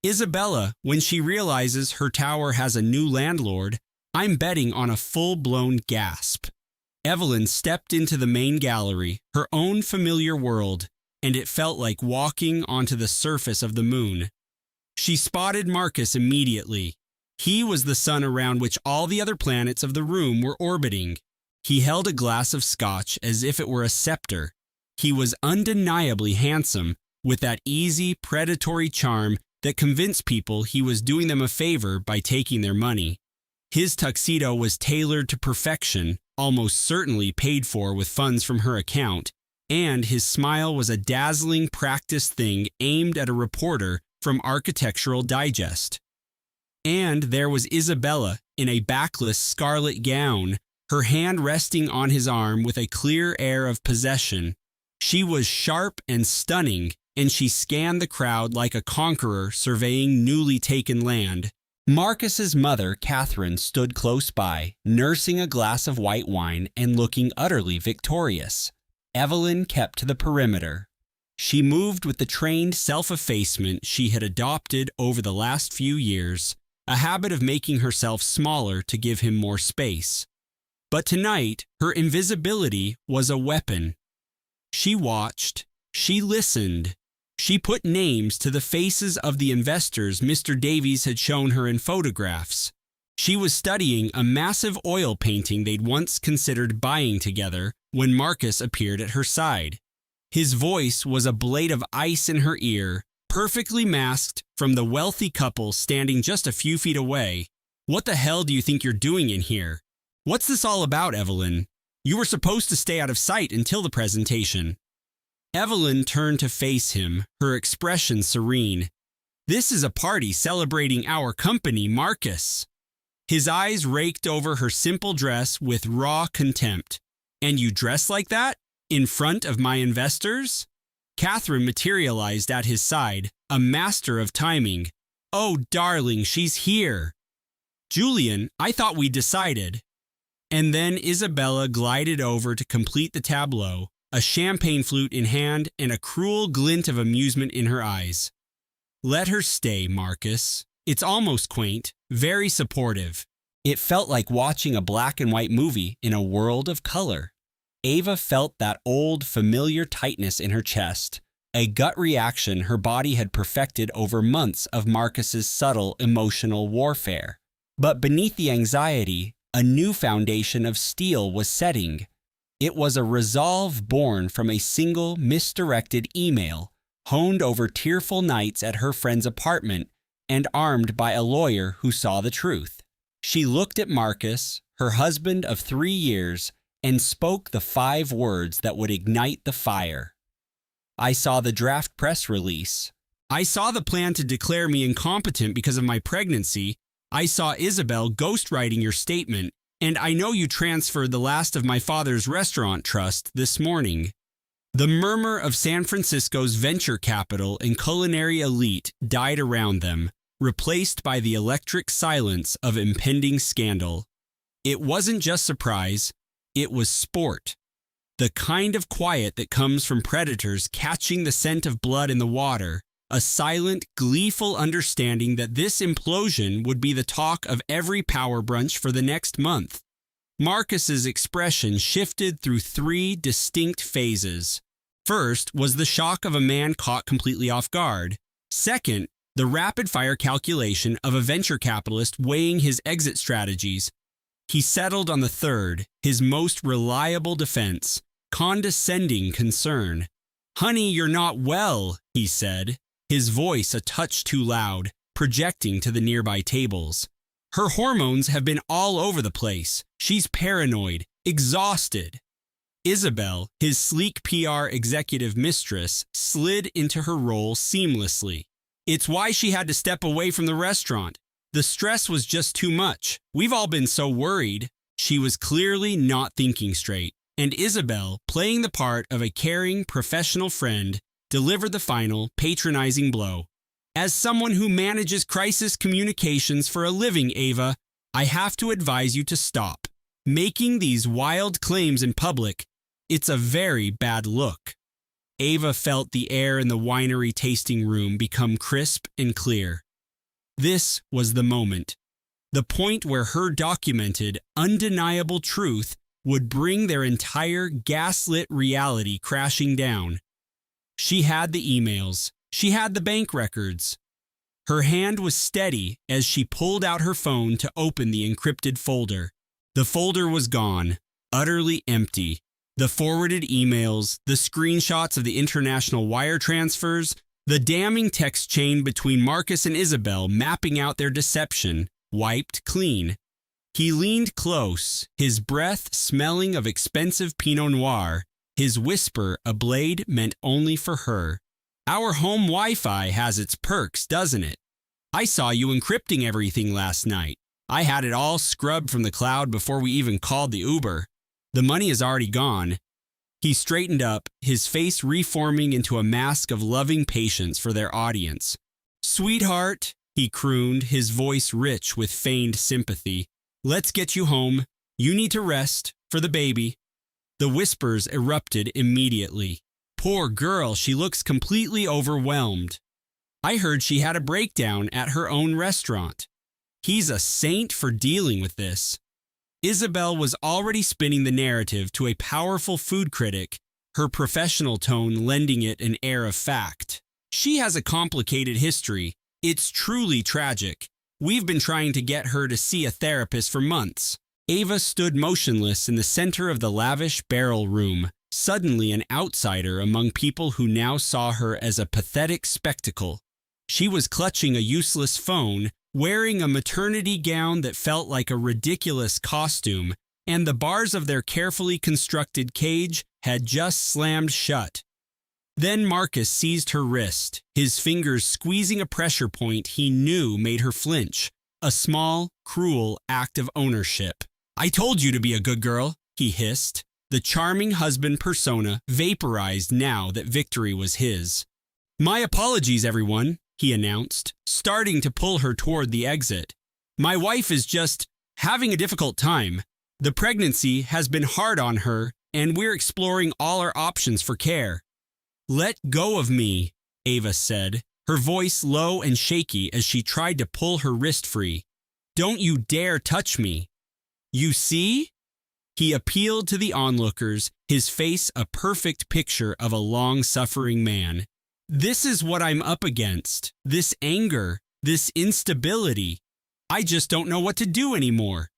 B: Isabella, when she realizes her tower has a new landlord, I'm betting on a full-blown gasp." Evelyn stepped into the main gallery, her own familiar world, and it felt like walking onto the surface of the moon. She spotted Marcus immediately. He was the sun around which all the other planets of the room were orbiting. He held a glass of scotch as if it were a scepter. He was undeniably handsome, with that easy, predatory charm that convinced people he was doing them a favor by taking their money. His tuxedo was tailored to perfection, almost certainly paid for with funds from her account, and his smile was a dazzling practiced thing aimed at a reporter from Architectural Digest. And there was Isabella in a backless scarlet gown, her hand resting on his arm with a clear air of possession. She was sharp and stunning, and she scanned the crowd like a conqueror surveying newly taken land. Marcus's mother, Catherine, stood close by, nursing a glass of white wine and looking utterly victorious. Evelyn kept to the perimeter. She moved with the trained self-effacement she had adopted over the last few years, a habit of making herself smaller to give him more space. But tonight, her invisibility was a weapon. She watched, she listened, she put names to the faces of the investors Mr. Davies had shown her in photographs. She was studying a massive oil painting they'd once considered buying together when Marcus appeared at her side. His voice was a blade of ice in her ear, perfectly masked from the wealthy couple standing just a few feet away. "What the hell do you think you're doing in here? What's this all about, Evelyn? You were supposed to stay out of sight until the presentation." Evelyn turned to face him, her expression serene. "This is a party celebrating our company, Marcus." His eyes raked over her simple dress with raw contempt. "And you dress like that? In front of my investors?" Catherine materialized at his side, a master of timing. "Oh, darling, she's here." "Julian, I thought we decided." And then Isabella glided over to complete the tableau, a champagne flute in hand and a cruel glint of amusement in her eyes. "Let her stay, Marcus. It's almost quaint, very supportive." It felt like watching a black and white movie in a world of color. Ava felt that old, familiar tightness in her chest, a gut reaction her body had perfected over months of Marcus's subtle emotional warfare. But beneath the anxiety, a new foundation of steel was setting. It was a resolve born from a single misdirected email, honed over tearful nights at her friend's apartment and armed by a lawyer who saw the truth. She looked at Marcus, her husband of 3 years, and spoke the 5 words that would ignite the fire. "I saw the draft press release. I saw the plan to declare me incompetent because of my pregnancy. I saw Isabel ghostwriting your statement, and I know you transferred the last of my father's restaurant trust this morning." The murmur of San Francisco's venture capital and culinary elite died around them, replaced by the electric silence of impending scandal. It wasn't just surprise, it was sport. The kind of quiet that comes from predators catching the scent of blood in the water, a silent, gleeful understanding that this implosion would be the talk of every power brunch for the next month. Marcus's expression shifted through 3 distinct phases. First was the shock of a man caught completely off guard. Second, the rapid-fire calculation of a venture capitalist weighing his exit strategies. He settled on the third, his most reliable defense, condescending concern. "Honey, you're not well," he said, his voice a touch too loud, projecting to the nearby tables. "Her hormones have been all over the place. She's paranoid, exhausted." Isabel, his sleek PR executive mistress, slid into her role seamlessly. "It's why she had to step away from the restaurant. The stress was just too much. We've all been so worried." She was clearly not thinking straight, and Isabel, playing the part of a caring, professional friend, delivered the final, patronizing blow. "As someone who manages crisis communications for a living, Ava, I have to advise you to stop making these wild claims in public. It's a very bad look." Ava felt the air in the winery tasting room become crisp and clear. This was the moment. The point where her documented, undeniable truth would bring their entire gaslit reality crashing down. She had the emails. She had the bank records. Her hand was steady as she pulled out her phone to open the encrypted folder. The folder was gone, utterly empty. The forwarded emails, the screenshots of the international wire transfers, the damning text chain between Marcus and Isabel mapping out their deception, wiped clean. He leaned close, his breath smelling of expensive Pinot Noir, his whisper a blade meant only for her. Our home Wi-Fi has its perks, doesn't it? I saw you encrypting everything last night. I had it all scrubbed from the cloud before we even called the Uber. The money is already gone. He straightened up, his face reforming into a mask of loving patience for their audience. "Sweetheart," he crooned, his voice rich with feigned sympathy. "Let's get you home. You need to rest, for the baby." The whispers erupted immediately. "Poor girl, she looks completely overwhelmed. I heard she had a breakdown at her own restaurant. He's a saint for dealing with this." Isabel was already spinning the narrative to a powerful food critic, her professional tone lending it an air of fact. "She has a complicated history. It's truly tragic. We've been trying to get her to see a therapist for months." Ava stood motionless in the center of the lavish barrel room, suddenly an outsider among people who now saw her as a pathetic spectacle. She was clutching a useless phone, wearing a maternity gown that felt like a ridiculous costume, and the bars of their carefully constructed cage had just slammed shut. Then Marcus seized her wrist, his fingers squeezing a pressure point he knew made her flinch, a small, cruel act of ownership. "I told you to be a good girl," he hissed, the charming husband persona vaporized now that victory was his. "My apologies, everyone," he announced, starting to pull her toward the exit. "My wife is just having a difficult time. The pregnancy has been hard on her, and we're exploring all our options for care." "Let go of me," Ava said, her voice low and shaky as she tried to pull her wrist free. "Don't you dare touch me. You see?" He appealed to the onlookers, his face a perfect picture of a long-suffering man. "This is what I'm up against. This anger, this instability. I just don't know what to do anymore."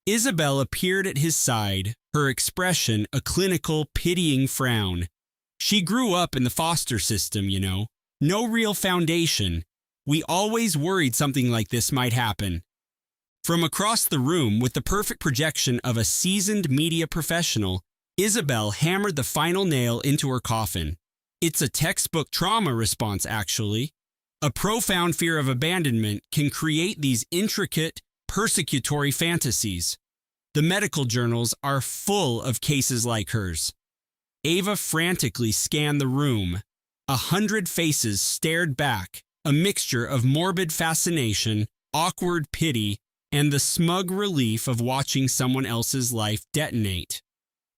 B: Isabel appeared at his side, her expression a clinical, pitying frown. "She grew up in the foster system, you know. No real foundation. We always worried something like this might happen." From across the room, with the perfect projection of a seasoned media professional, Isabel hammered the final nail into her coffin. "It's a textbook trauma response, actually. A profound fear of abandonment can create these intricate, persecutory fantasies. The medical journals are full of cases like hers." Ava frantically scanned the room. 100 faces stared back, a mixture of morbid fascination, awkward pity, and the smug relief of watching someone else's life detonate.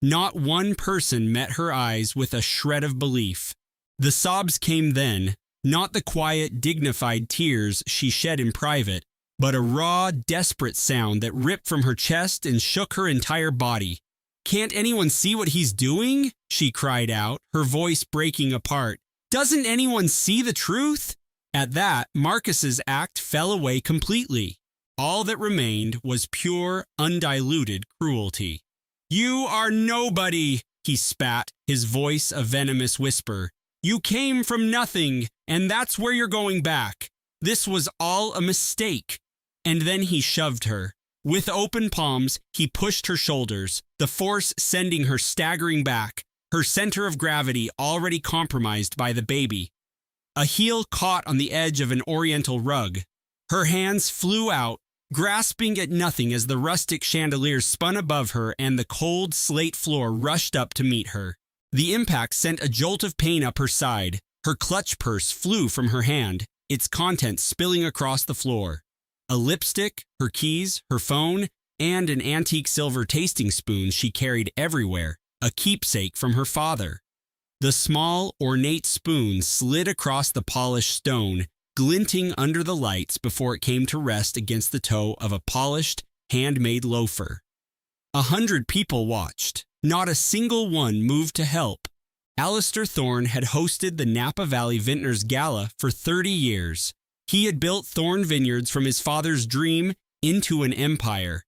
B: Not one person met her eyes with a shred of belief. The sobs came then, not the quiet, dignified tears she shed in private, but a raw, desperate sound that ripped from her chest and shook her entire body. "Can't anyone see what he's doing?" she cried out, her voice breaking apart. "Doesn't anyone see the truth?" At that, Marcus's act fell away completely. All that remained was pure, undiluted cruelty. "You are nobody," he spat, his voice a venomous whisper. "You came from nothing, and that's where you're going back. This was all a mistake." And then he shoved her. With open palms, he pushed her shoulders, the force sending her staggering back, her center of gravity already compromised by the baby. A heel caught on the edge of an oriental rug. Her hands flew out, grasping at nothing as the rustic chandelier spun above her and the cold slate floor rushed up to meet her. The impact sent a jolt of pain up her side. Her clutch purse flew from her hand, its contents spilling across the floor. A lipstick, her keys, her phone, and an antique silver tasting spoon she carried everywhere, a keepsake from her father. The small, ornate spoon slid across the polished stone, glinting under the lights before it came to rest against the toe of a polished, handmade loafer. 100 people watched. Not a single one moved to help. Alistair Thorne had hosted the Napa Valley Vintners Gala for 30 years. He had built Thorne Vineyards from his father's dream into an empire.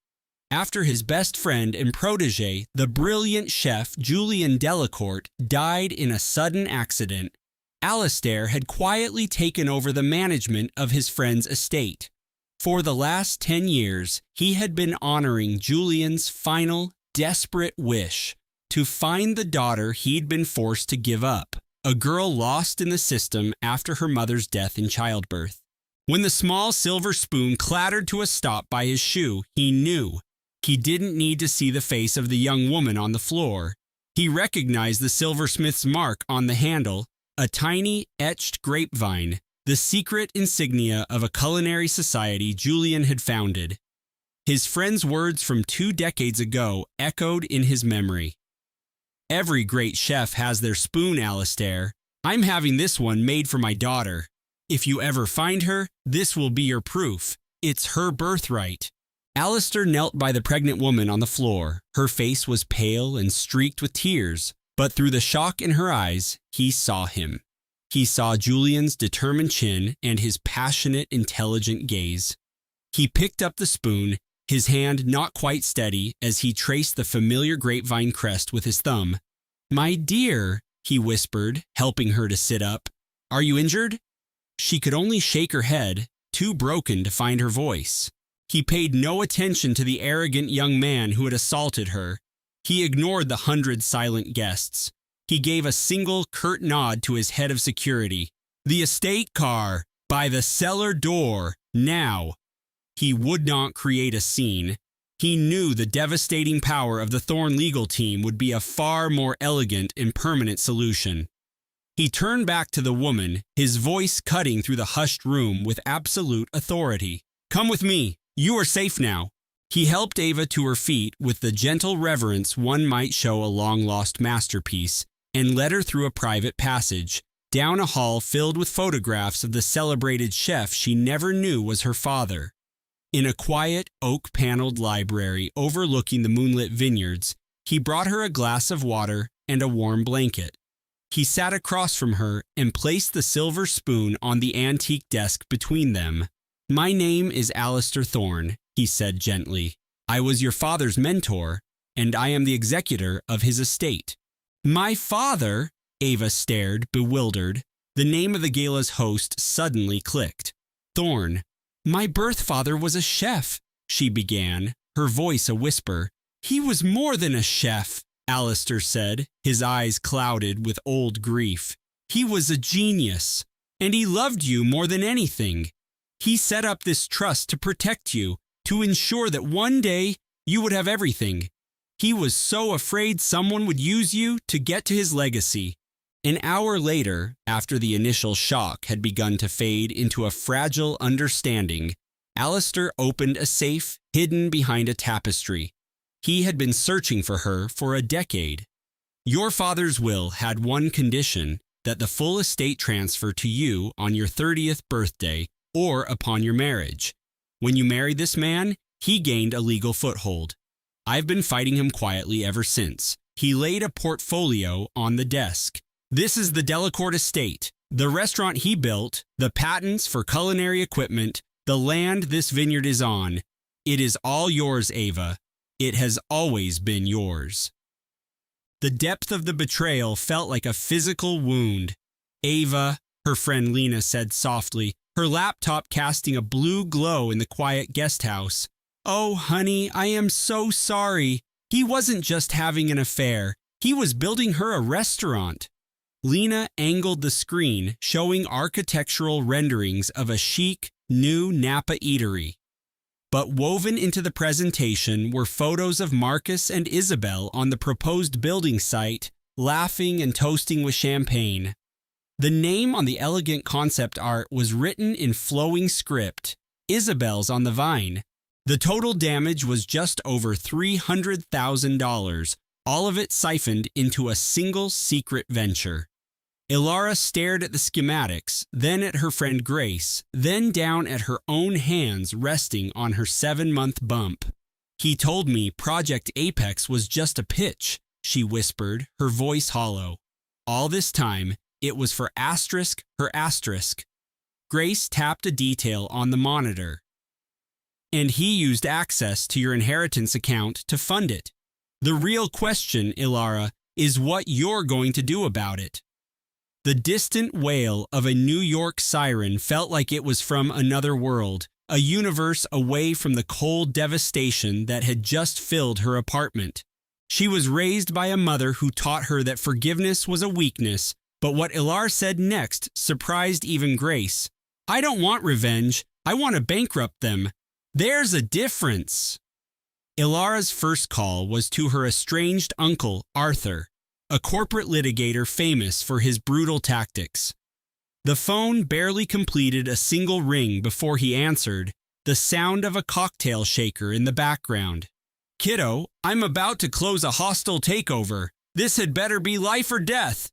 B: After his best friend and protege, the brilliant chef Julian Delacourt, died in a sudden accident, Alistair had quietly taken over the management of his friend's estate. For the last 10 years, he had been honoring Julian's final, desperate wish to find the daughter he'd been forced to give up, a girl lost in the system after her mother's death in childbirth. When the small silver spoon clattered to a stop by his shoe, he knew. He didn't need to see the face of the young woman on the floor. He recognized the silversmith's mark on the handle, a tiny, etched grapevine, the secret insignia of a culinary society Julian had founded. His friend's words from 2 decades ago echoed in his memory. "Every great chef has their spoon, Alistair. I'm having this one made for my daughter. If you ever find her, this will be your proof. It's her birthright." Alistair knelt by the pregnant woman on the floor. Her face was pale and streaked with tears, but through the shock in her eyes, he saw him. He saw Julian's determined chin and his passionate, intelligent gaze. He picked up the spoon, his hand not quite steady as he traced the familiar grapevine crest with his thumb. "My dear," he whispered, helping her to sit up. "Are you injured?" She could only shake her head, too broken to find her voice. He paid no attention to the arrogant young man who had assaulted her. He ignored the 100 silent guests. He gave a single curt nod to his head of security. "The estate car, by the cellar door, now." He would not create a scene. He knew the devastating power of the Thorne legal team would be a far more elegant and permanent solution. He turned back to the woman, his voice cutting through the hushed room with absolute authority. "Come with me. You are safe now." He helped Ava to her feet with the gentle reverence one might show a long-lost masterpiece, and led her through a private passage, down a hall filled with photographs of the celebrated chef she never knew was her father. In a quiet, oak-paneled library overlooking the moonlit vineyards, he brought her a glass of water and a warm blanket. He sat across from her and placed the silver spoon on the antique desk between them. "My name is Alistair Thorne," he said gently. "I was your father's mentor, and I am the executor of his estate." "My father?" Ava stared, bewildered. The name of the gala's host suddenly clicked. "Thorne. My birth father was a chef," she began, her voice a whisper. "He was more than a chef," Alistair said, his eyes clouded with old grief. "He was a genius, and he loved you more than anything. He set up this trust to protect you, to ensure that one day you would have everything. He was so afraid someone would use you to get to his legacy." An hour later, after the initial shock had begun to fade into a fragile understanding, Alistair opened a safe hidden behind a tapestry. He had been searching for her for a decade. "Your father's will had one condition, that the full estate transfer to you on your 30th birthday or upon your marriage. When you married this man, he gained a legal foothold. I've been fighting him quietly ever since." He laid a portfolio on the desk. "This is the Delacourt estate, the restaurant he built, the patents for culinary equipment, the land this vineyard is on. It is all yours, Ava. It has always been yours." The depth of the betrayal felt like a physical wound. "Ava," her friend Lena said softly, her laptop casting a blue glow in the quiet guest house. "Oh, honey, I am so sorry. He wasn't just having an affair. He was building her a restaurant." Lena angled the screen, showing architectural renderings of a chic, new Napa eatery. But woven into the presentation were photos of Marcus and Isabel on the proposed building site, laughing and toasting with champagne. The name on the elegant concept art was written in flowing script, Isabel's on the vine. The total damage was just over $300,000, all of it siphoned into a single secret venture. Ilara stared at the schematics, then at her friend Grace, then down at her own hands resting on her 7-month bump. "He told me Project Apex was just a pitch," she whispered, her voice hollow. "All this time, it was for asterisk her asterisk." Grace tapped a detail on the monitor. "And he used access to your inheritance account to fund it. The real question, Ilara, is what you're going to do about it." The distant wail of a New York siren felt like it was from another world, a universe away from the cold devastation that had just filled her apartment. She was raised by a mother who taught her that forgiveness was a weakness, But what Ilar said next surprised even Grace. "I don't want revenge. I want to bankrupt them. There's a difference." Ilara's first call was to her estranged uncle, Arthur, a corporate litigator famous for his brutal tactics. The phone barely completed a single ring before he answered, the sound of a cocktail shaker in the background. "Kiddo, I'm about to close a hostile takeover. This had better be life or death."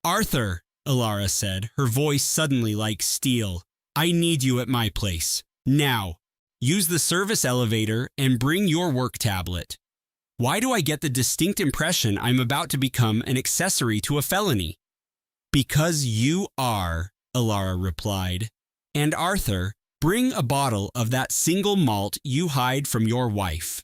B: "Arthur," Ilara said, her voice suddenly like steel, "I need you at my place. Now. Use the service elevator and bring your work tablet." "Why do I get the distinct impression I'm about to become an accessory to a felony?" "Because you are," Ilara replied. "And Arthur, bring a bottle of that single malt you hide from your wife."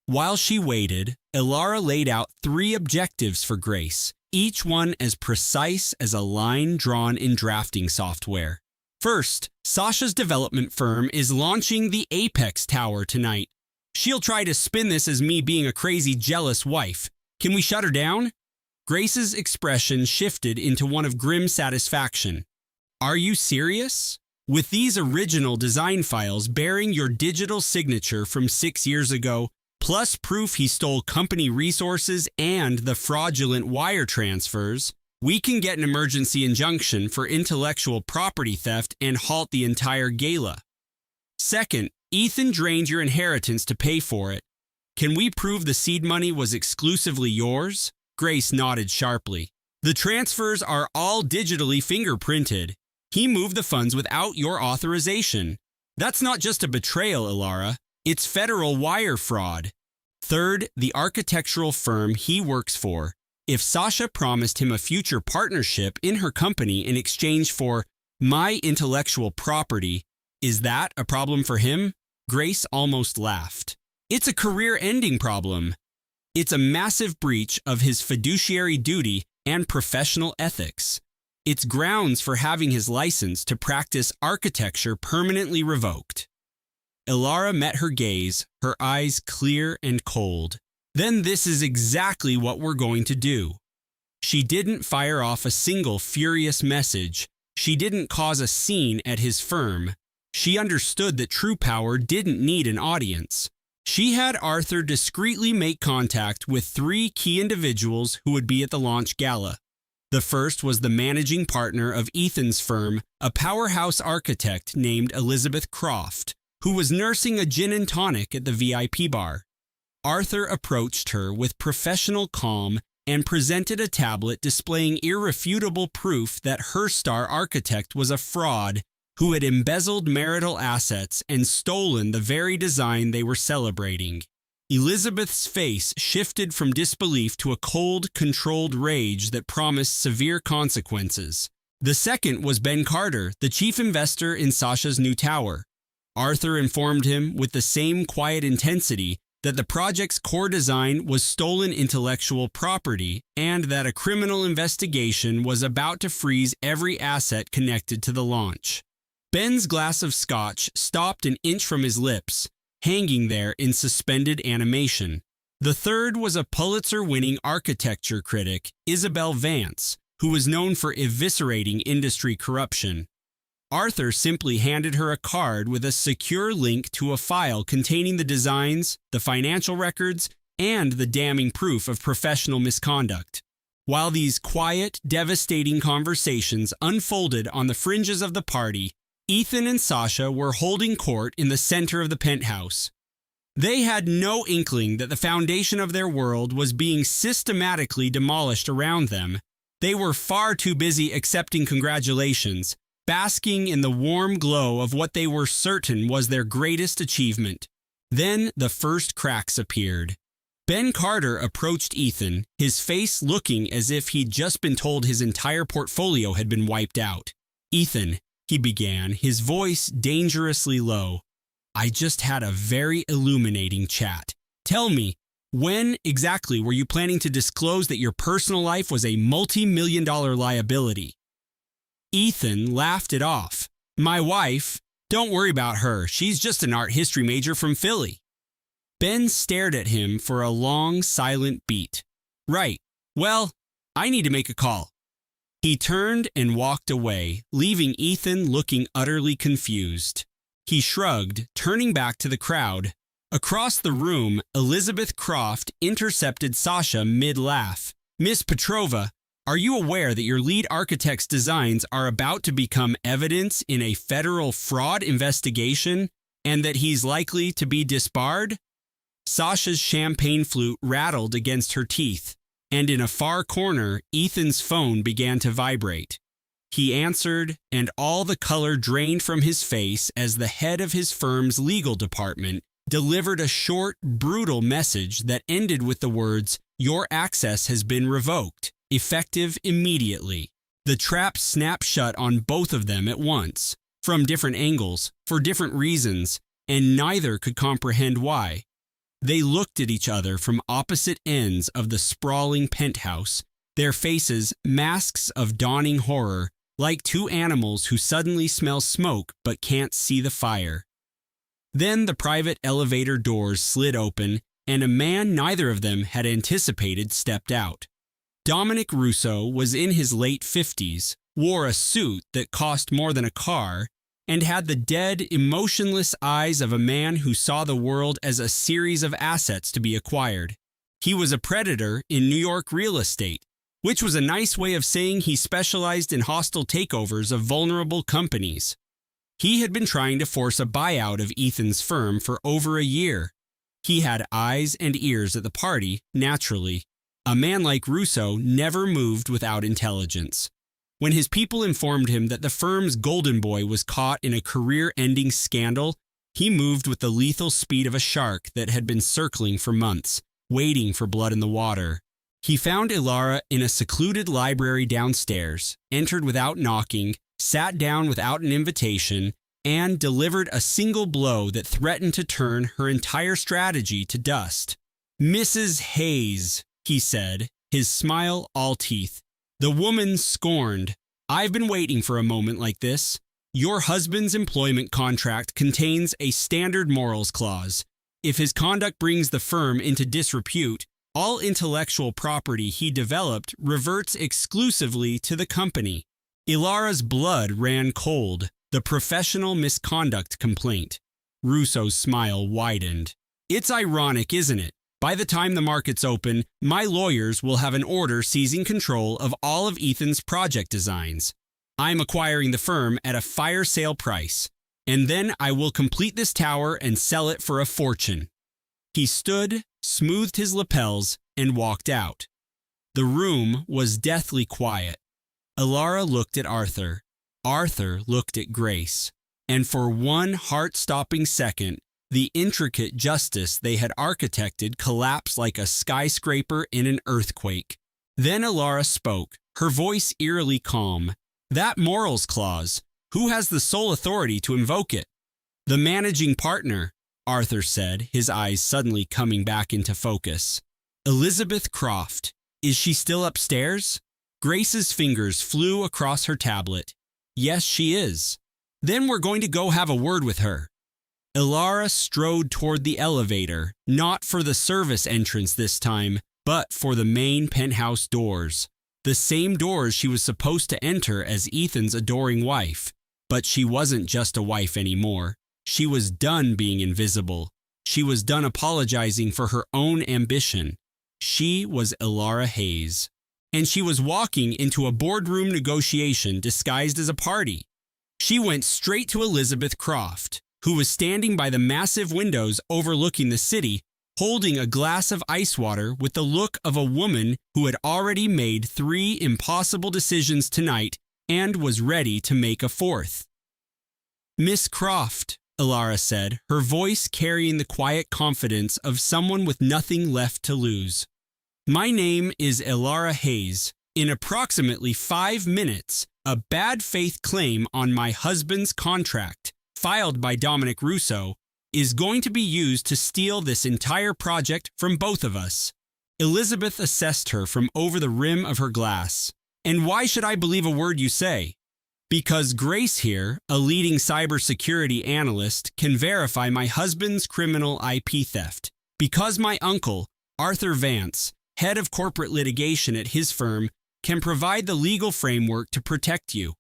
B: While she waited, Ilara laid out 3 objectives for Grace, each one as precise as a line drawn in drafting software. First, Sasha's development firm is launching the Apex Tower tonight. She'll try to spin this as me being a crazy, jealous wife. Can we shut her down? Grace's expression shifted into one of grim satisfaction. "Are you serious? With these original design files bearing your digital signature from 6 years ago, plus proof he stole company resources and the fraudulent wire transfers, we can get an emergency injunction for intellectual property theft and halt the entire gala. Second, Ethan drained your inheritance to pay for it. Can we prove the seed money was exclusively yours?" Grace nodded sharply. "The transfers are all digitally fingerprinted. He moved the funds without your authorization. That's not just a betrayal, Ilara. It's federal wire fraud." Third, the architectural firm he works for. If Sasha promised him a future partnership in her company in exchange for my intellectual property, is that a problem for him? Grace almost laughed. "It's a career-ending problem. It's a massive breach of his fiduciary duty and professional ethics. It's grounds for having his license to practice architecture permanently revoked." Ilara met her gaze, her eyes clear and cold. "Then this is exactly what we're going to do." She didn't fire off a single furious message. She didn't cause a scene at his firm. She understood that true power didn't need an audience. She had Arthur discreetly make contact with 3 key individuals who would be at the launch gala. The first was the managing partner of Ethan's firm, a powerhouse architect named Elizabeth Croft, who was nursing a gin and tonic at the VIP bar. Arthur approached her with professional calm and presented a tablet displaying irrefutable proof that her star architect was a fraud who had embezzled marital assets and stolen the very design they were celebrating. Elizabeth's face shifted from disbelief to a cold, controlled rage that promised severe consequences. The second was Ben Carter, the chief investor in Sasha's new tower. Arthur informed him with the same quiet intensity that the project's core design was stolen intellectual property and that a criminal investigation was about to freeze every asset connected to the launch. Ben's glass of scotch stopped an inch from his lips, hanging there in suspended animation. The third was a Pulitzer-winning architecture critic, Isabel Vance, who was known for eviscerating industry corruption. Arthur simply handed her a card with a secure link to a file containing the designs, the financial records, and the damning proof of professional misconduct. While these quiet, devastating conversations unfolded on the fringes of the party, Ethan and Sasha were holding court in the center of the penthouse. They had no inkling that the foundation of their world was being systematically demolished around them. They were far too busy accepting congratulations, basking in the warm glow of what they were certain was their greatest achievement. Then the first cracks appeared. Ben Carter approached Ethan, his face looking as if he'd just been told his entire portfolio had been wiped out. "Ethan," he began, his voice dangerously low, "I just had a very illuminating chat. Tell me, when exactly were you planning to disclose that your personal life was a multi-million-dollar liability?" Ethan laughed it off. "My wife? Don't worry about her. She's just an art history major from Philly." Ben stared at him for a long, silent beat. "Right. Well, I need to make a call." He turned and walked away, leaving Ethan looking utterly confused. He shrugged, turning back to the crowd. Across the room, Elizabeth Croft intercepted Sasha mid-laugh. "Miss Petrova, are you aware that your lead architect's designs are about to become evidence in a federal fraud investigation and that he's likely to be disbarred?" Sasha's champagne flute rattled against her teeth, and in a far corner, Ethan's phone began to vibrate. He answered, and all the color drained from his face as the head of his firm's legal department delivered a short, brutal message that ended with the words, "Your access has been revoked, effective immediately." The trap snapped shut on both of them at once, from different angles, for different reasons, and neither could comprehend why. They looked at each other from opposite ends of the sprawling penthouse, their faces masks of dawning horror, like two animals who suddenly smell smoke but can't see the fire. Then the private elevator doors slid open, and a man neither of them had anticipated stepped out. Dominic Russo was in his late 50s, wore a suit that cost more than a car, and had the dead, emotionless eyes of a man who saw the world as a series of assets to be acquired. He was a predator in New York real estate, which was a nice way of saying he specialized in hostile takeovers of vulnerable companies. He had been trying to force a buyout of Ethan's firm for over a year. He had eyes and ears at the party, naturally. A man like Russo never moved without intelligence. When his people informed him that the firm's golden boy was caught in a career-ending scandal, he moved with the lethal speed of a shark that had been circling for months, waiting for blood in the water. He found Ilara in a secluded library downstairs, entered without knocking, sat down without an invitation, and delivered a single blow that threatened to turn her entire strategy to dust. "Mrs. Hayes," he said, his smile all teeth. The woman scorned. "I've been waiting for a moment like this. Your husband's employment contract contains a standard morals clause. If his conduct brings the firm into disrepute, all intellectual property he developed reverts exclusively to the company." Ilara's blood ran cold, the professional misconduct complaint. Russo's smile widened. "It's ironic, isn't it? By the time the markets open, my lawyers will have an order seizing control of all of Ethan's project designs. I'm acquiring the firm at a fire sale price, and then I will complete this tower and sell it for a fortune." He stood, smoothed his lapels, and walked out. The room was deathly quiet. Ilara looked at Arthur. Arthur looked at Grace. And for one heart-stopping second, the intricate justice they had architected collapsed like a skyscraper in an earthquake. Then Ilara spoke, her voice eerily calm. "That morals clause, who has the sole authority to invoke it?" "The managing partner," Arthur said, his eyes suddenly coming back into focus. "Elizabeth Croft. Is she still upstairs?" Grace's fingers flew across her tablet. "Yes, she is." "Then we're going to go have a word with her." Ilara strode toward the elevator, not for the service entrance this time, but for the main penthouse doors. The same doors she was supposed to enter as Ethan's adoring wife. But she wasn't just a wife anymore. She was done being invisible. She was done apologizing for her own ambition. She was Ilara Hayes. And she was walking into a boardroom negotiation disguised as a party. She went straight to Elizabeth Croft, who was standing by the massive windows overlooking the city, holding a glass of ice water with the look of a woman who had already made 3 impossible decisions tonight and was ready to make a 4th. "Miss Croft," Ilara said, her voice carrying the quiet confidence of someone with nothing left to lose. "My name is Ilara Hayes. In approximately 5 minutes, a bad faith claim on my husband's contract, filed by Dominic Russo, is going to be used to steal this entire project from both of us." Elizabeth assessed her from over the rim of her glass. "And why should I believe a word you say?" "Because Grace here, a leading cybersecurity analyst, can verify my husband's criminal IP theft. Because my uncle, Arthur Vance, head of corporate litigation at his firm, can provide the legal framework to protect you.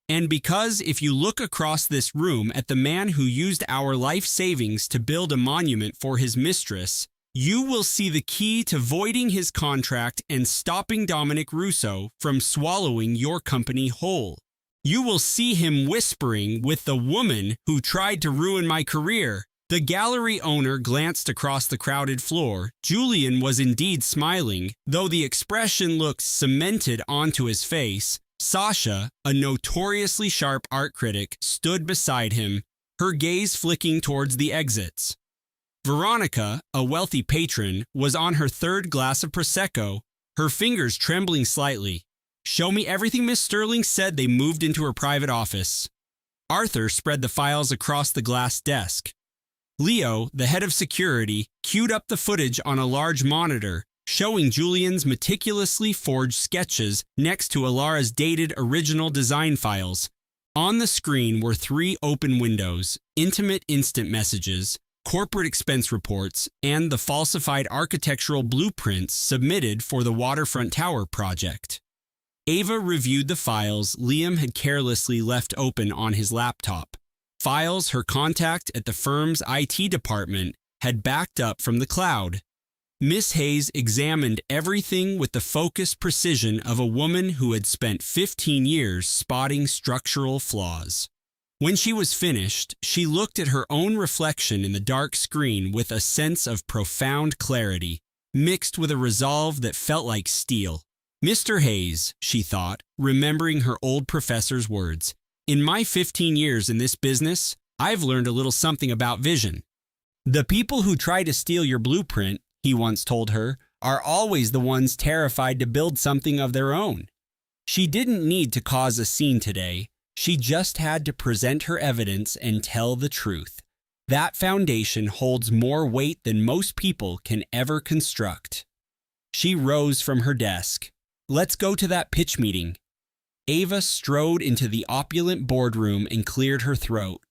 B: And because if you look across this room at the man who used our life savings to build a monument for his mistress, you will see the key to voiding his contract and stopping Dominic Russo from swallowing your company whole. You will see him whispering with the woman who tried to ruin my career. The gallery owner glanced across the crowded floor. Julian was indeed smiling, though the expression looked cemented onto his face. Sasha, a notoriously sharp art critic, stood beside him, her gaze flicking towards the exits. Veronica, a wealthy patron, was on her third glass of Prosecco, her fingers trembling slightly. "Show me everything Miss Sterling said." They moved into her private office. Arthur spread the files across the glass desk. Leo, the head of security, queued up the footage on a large monitor, showing Julian's meticulously forged sketches next to Alara's dated original design files. On the screen were 3 open windows, intimate instant messages, corporate expense reports, and the falsified architectural blueprints submitted for the waterfront tower project. Ava reviewed the files Liam had carelessly left open on his laptop, files her contact at the firm's IT department had backed up from the cloud. Miss Hayes examined everything with the focused precision of a woman who had spent 15 years spotting structural flaws. When she was finished, she looked at her own reflection in the dark screen with a sense of profound clarity, mixed with a resolve that felt like steel. "Mr. Hayes," she thought, remembering her old professor's words, "in my 15 years in this business, I've learned a little something about vision. The people who try to steal your blueprint," he once told her, "are always the ones terrified to build something of their own." She didn't need to cause a scene today. She just had to present her evidence and tell the truth. That foundation holds more weight than most people can ever construct. She rose from her desk. "Let's go to that pitch meeting." Ava strode into the opulent boardroom and cleared her throat.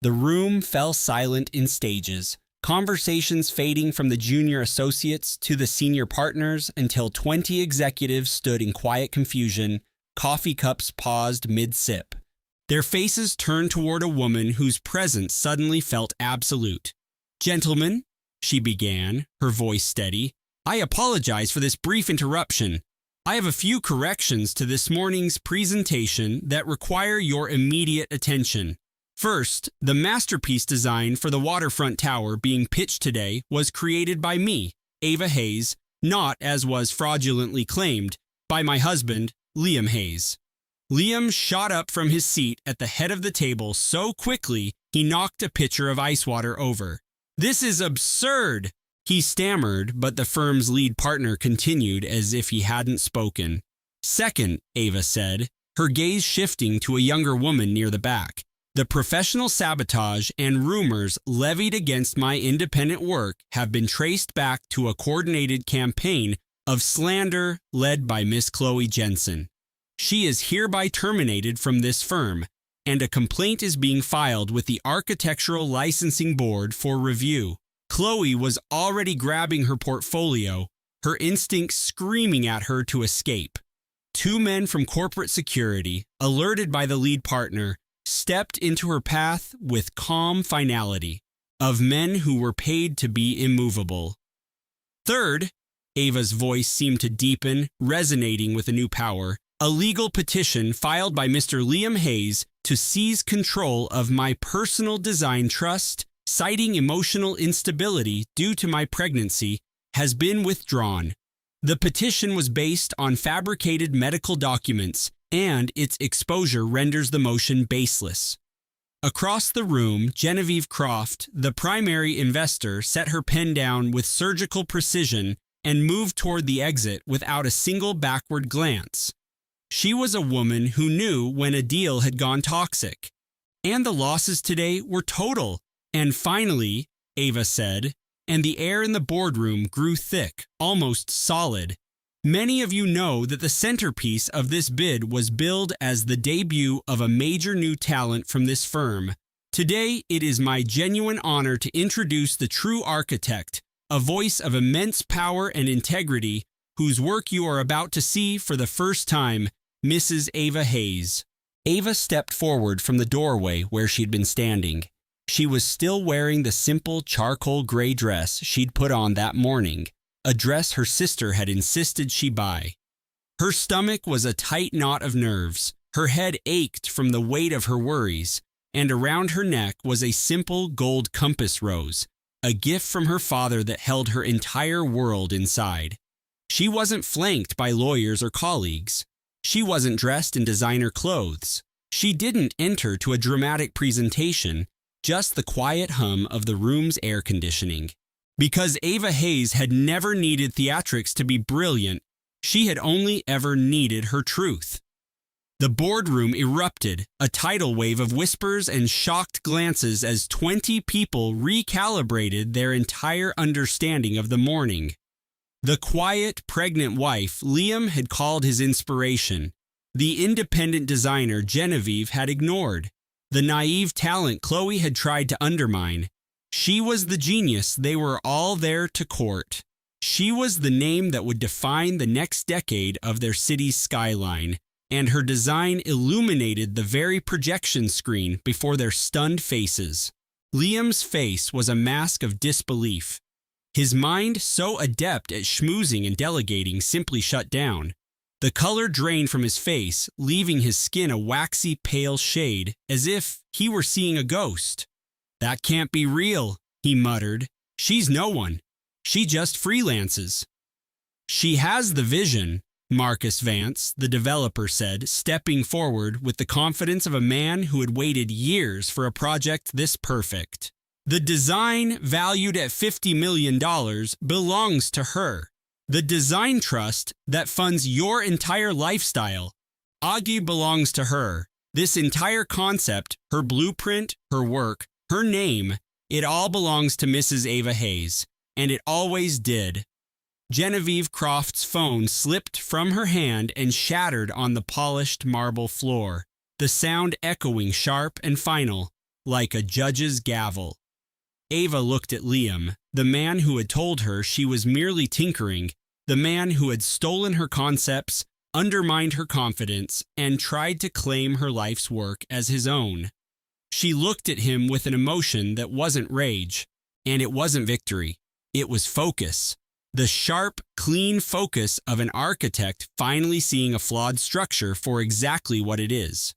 B: The room fell silent in stages, conversations fading from the junior associates to the senior partners until 20 executives stood in quiet confusion, coffee cups paused mid-sip. Their faces turned toward a woman whose presence suddenly felt absolute. "Gentlemen," she began, her voice steady, "I apologize for this brief interruption. I have a few corrections to this morning's presentation that require your immediate attention. First, the masterpiece design for the waterfront tower being pitched today was created by me, Ava Hayes, not, as was fraudulently claimed, by my husband, Liam Hayes." Liam shot up from his seat at the head of the table so quickly he knocked a pitcher of ice water over. "This is absurd," he stammered, but the firm's lead partner continued as if he hadn't spoken. "Second," Ava said, her gaze shifting to a younger woman near the back, "the professional sabotage and rumors levied against my independent work have been traced back to a coordinated campaign of slander led by Miss Chloe Jensen. She is hereby terminated from this firm, and a complaint is being filed with the Architectural Licensing Board for review." Chloe was already grabbing her portfolio, her instincts screaming at her to escape. 2 men from corporate security, alerted by the lead partner, stepped into her path with calm finality, of men who were paid to be immovable. "Third," Ava's voice seemed to deepen, resonating with a new power, "a legal petition filed by Mr. Liam Hayes to seize control of my personal design trust, citing emotional instability due to my pregnancy, has been withdrawn. The petition was based on fabricated medical documents, and its exposure renders the motion baseless." Across the room, Genevieve Croft, the primary investor, set her pen down with surgical precision and moved toward the exit without a single backward glance. She was a woman who knew when a deal had gone toxic. And the losses today were total. "And finally," Ava said, and the air in the boardroom grew thick, almost solid, "many of you know that the centerpiece of this bid was billed as the debut of a major new talent from this firm. Today, it is my genuine honor to introduce the true architect, a voice of immense power and integrity, whose work you are about to see for the first time, Mrs. Ava Hayes." Ava stepped forward from the doorway where she'd been standing. She was still wearing the simple charcoal gray dress she'd put on that morning, a dress her sister had insisted she buy. Her stomach was a tight knot of nerves, her head ached from the weight of her worries, and around her neck was a simple gold compass rose, a gift from her father that held her entire world inside. She wasn't flanked by lawyers or colleagues. She wasn't dressed in designer clothes. She didn't enter to a dramatic presentation, just the quiet hum of the room's air conditioning. Because Ava Hayes had never needed theatrics to be brilliant, she had only ever needed her truth. The boardroom erupted, a tidal wave of whispers and shocked glances as 20 people recalibrated their entire understanding of the morning. The quiet, pregnant wife Liam had called his inspiration. The independent designer Genevieve had ignored. The naive talent Chloe had tried to undermine. She was the genius they were all there to court. She was the name that would define the next decade of their city's skyline, and her design illuminated the very projection screen before their stunned faces. Liam's face was a mask of disbelief. His mind, so adept at schmoozing and delegating, simply shut down. The color drained from his face, leaving his skin a waxy pale shade, as if he were seeing a ghost. "That can't be real," he muttered. "She's no one. She just freelances." "She has the vision," Marcus Vance, the developer, said, stepping forward with the confidence of a man who had waited years for a project this perfect. "The design, valued at $50 million, belongs to her. The design trust that funds your entire lifestyle, Augie, belongs to her. This entire concept, her blueprint, her work, her name, it all belongs to Mrs. Ava Hayes, and it always did." Genevieve Croft's phone slipped from her hand and shattered on the polished marble floor, the sound echoing sharp and final, like a judge's gavel. Ava looked at Liam, the man who had told her she was merely tinkering, the man who had stolen her concepts, undermined her confidence, and tried to claim her life's work as his own. She looked at him with an emotion that wasn't rage, and it wasn't victory. It was focus. The sharp, clean focus of an architect finally seeing a flawed structure for exactly what it is.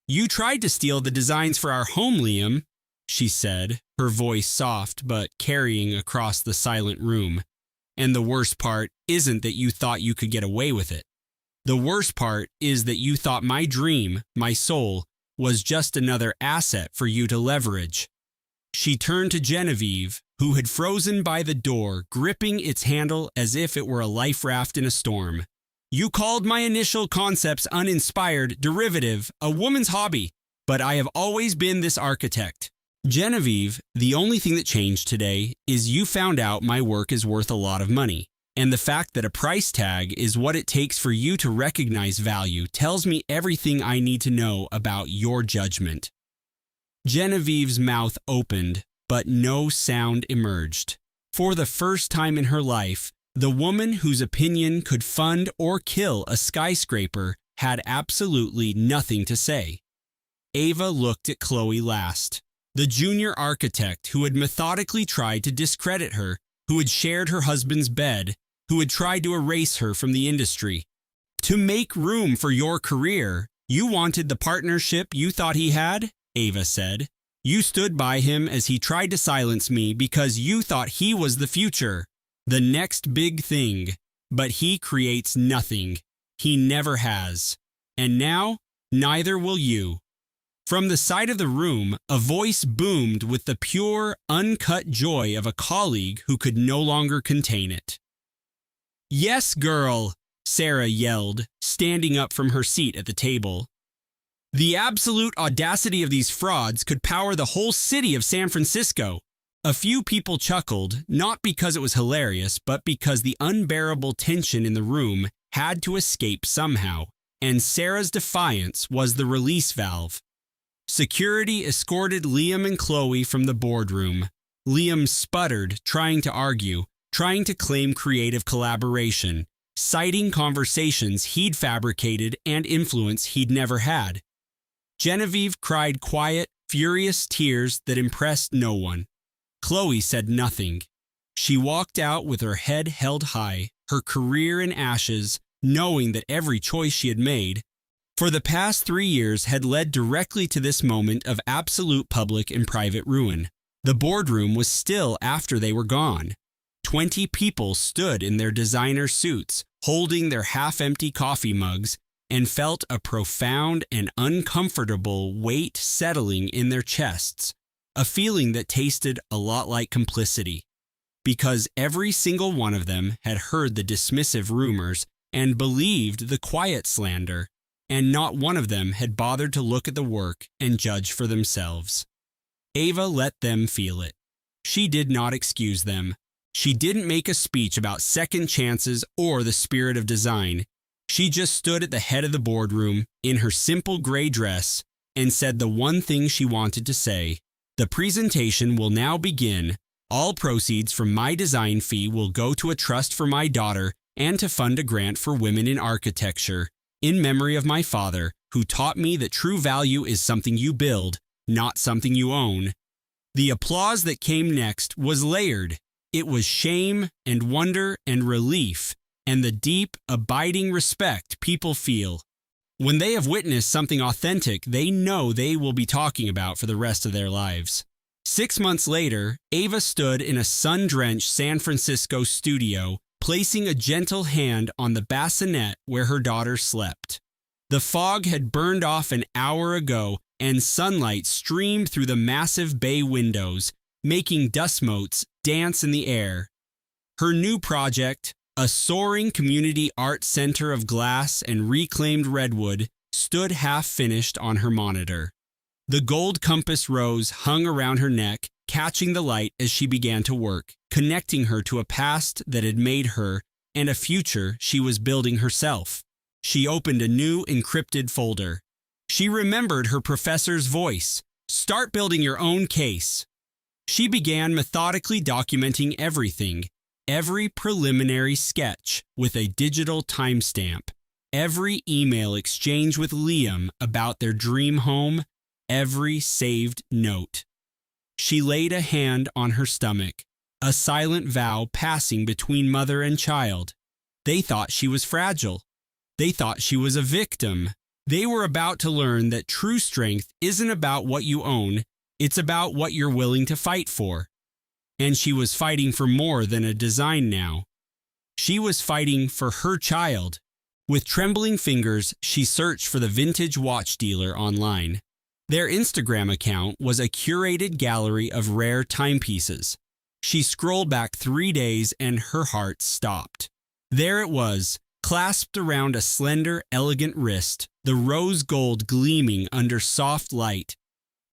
B: "You tried to steal the designs for our home, Liam," she said, her voice soft but carrying across the silent room. "And the worst part isn't that you thought you could get away with it. The worst part is that you thought my dream, my soul, was just another asset for you to leverage." She turned to Genevieve, who had frozen by the door, gripping its handle as if it were a life raft in a storm. "You called my initial concepts uninspired, derivative, a woman's hobby, but I have always been this architect. Genevieve, the only thing that changed today is you found out my work is worth a lot of money, and the fact that a price tag is what it takes for you to recognize value tells me everything I need to know about your judgment." Genevieve's mouth opened, but no sound emerged. For the first time in her life, the woman whose opinion could fund or kill a skyscraper had absolutely nothing to say. Ava looked at Chloe last, the junior architect who had methodically tried to discredit her, who had shared her husband's bed, who had tried to erase her from the industry. "To make room for your career, you wanted the partnership you thought he had?" Ava said. "You stood by him as he tried to silence me because you thought he was the future, the next big thing. But he creates nothing. He never has. And now, neither will you." From the side of the room, a voice boomed with the pure, uncut joy of a colleague who could no longer contain it. "Yes, girl," Sarah yelled, standing up from her seat at the table. "The absolute audacity of these frauds could power the whole city of San Francisco." A few people chuckled, not because it was hilarious, but because the unbearable tension in the room had to escape somehow, and Sarah's defiance was the release valve. Security escorted Liam and Chloe from the boardroom. Liam sputtered, trying to argue, trying to claim creative collaboration. citing conversations he'd fabricated and influence he'd never had. Genevieve cried quiet, furious tears that impressed no one. Chloe said nothing. She walked out with her head held high, her career in ashes, knowing that every choice she had made for the past 3 years had led directly to this moment of absolute public and private ruin. The boardroom was still after they were gone. 20 people stood in their designer suits, holding their half-empty coffee mugs, and felt a profound and uncomfortable weight settling in their chests, a feeling that tasted a lot like complicity. Because every single one of them had heard the dismissive rumors and believed the quiet slander, and not one of them had bothered to look at the work and judge for themselves. Ava let them feel it. She did not excuse them. She didn't make a speech about second chances or the spirit of design. She just stood at the head of the boardroom in her simple gray dress and said the one thing she wanted to say. The presentation will now begin. All proceeds from my design fee will go to a trust for my daughter and to fund a grant for women in architecture, in memory of my father, who taught me that true value is something you build, not something you own. The applause that came next was layered. It was shame and wonder and relief, and the deep, abiding respect people feel. When they have witnessed something authentic, they know they will be talking about for the rest of their lives. 6 months later, Ava stood in a sun-drenched San Francisco studio, placing a gentle hand on the bassinet where her daughter slept. The fog had burned off an hour ago, and sunlight streamed through the massive bay windows, making dust motes dance in the air. Her new project, a soaring community art center of glass and reclaimed redwood, stood half-finished on her monitor. The gold compass rose hung around her neck, catching the light as she began to work, connecting her to a past that had made her and a future she was building herself. She opened a new encrypted folder. She remembered her professor's voice. Start building your own case. She began methodically documenting everything, every preliminary sketch with a digital timestamp, every email exchange with Liam about their dream home, every saved note. She laid a hand on her stomach, a silent vow passing between mother and child. They thought she was fragile. They thought she was a victim. They were about to learn that true strength isn't about what you own, it's about what you're willing to fight for. And she was fighting for more than a design now. She was fighting for her child. With trembling fingers, she searched for the vintage watch dealer online. Their Instagram account was a curated gallery of rare timepieces. She scrolled back 3 days and her heart stopped. There it was, clasped around a slender, elegant wrist, the rose gold gleaming under soft light.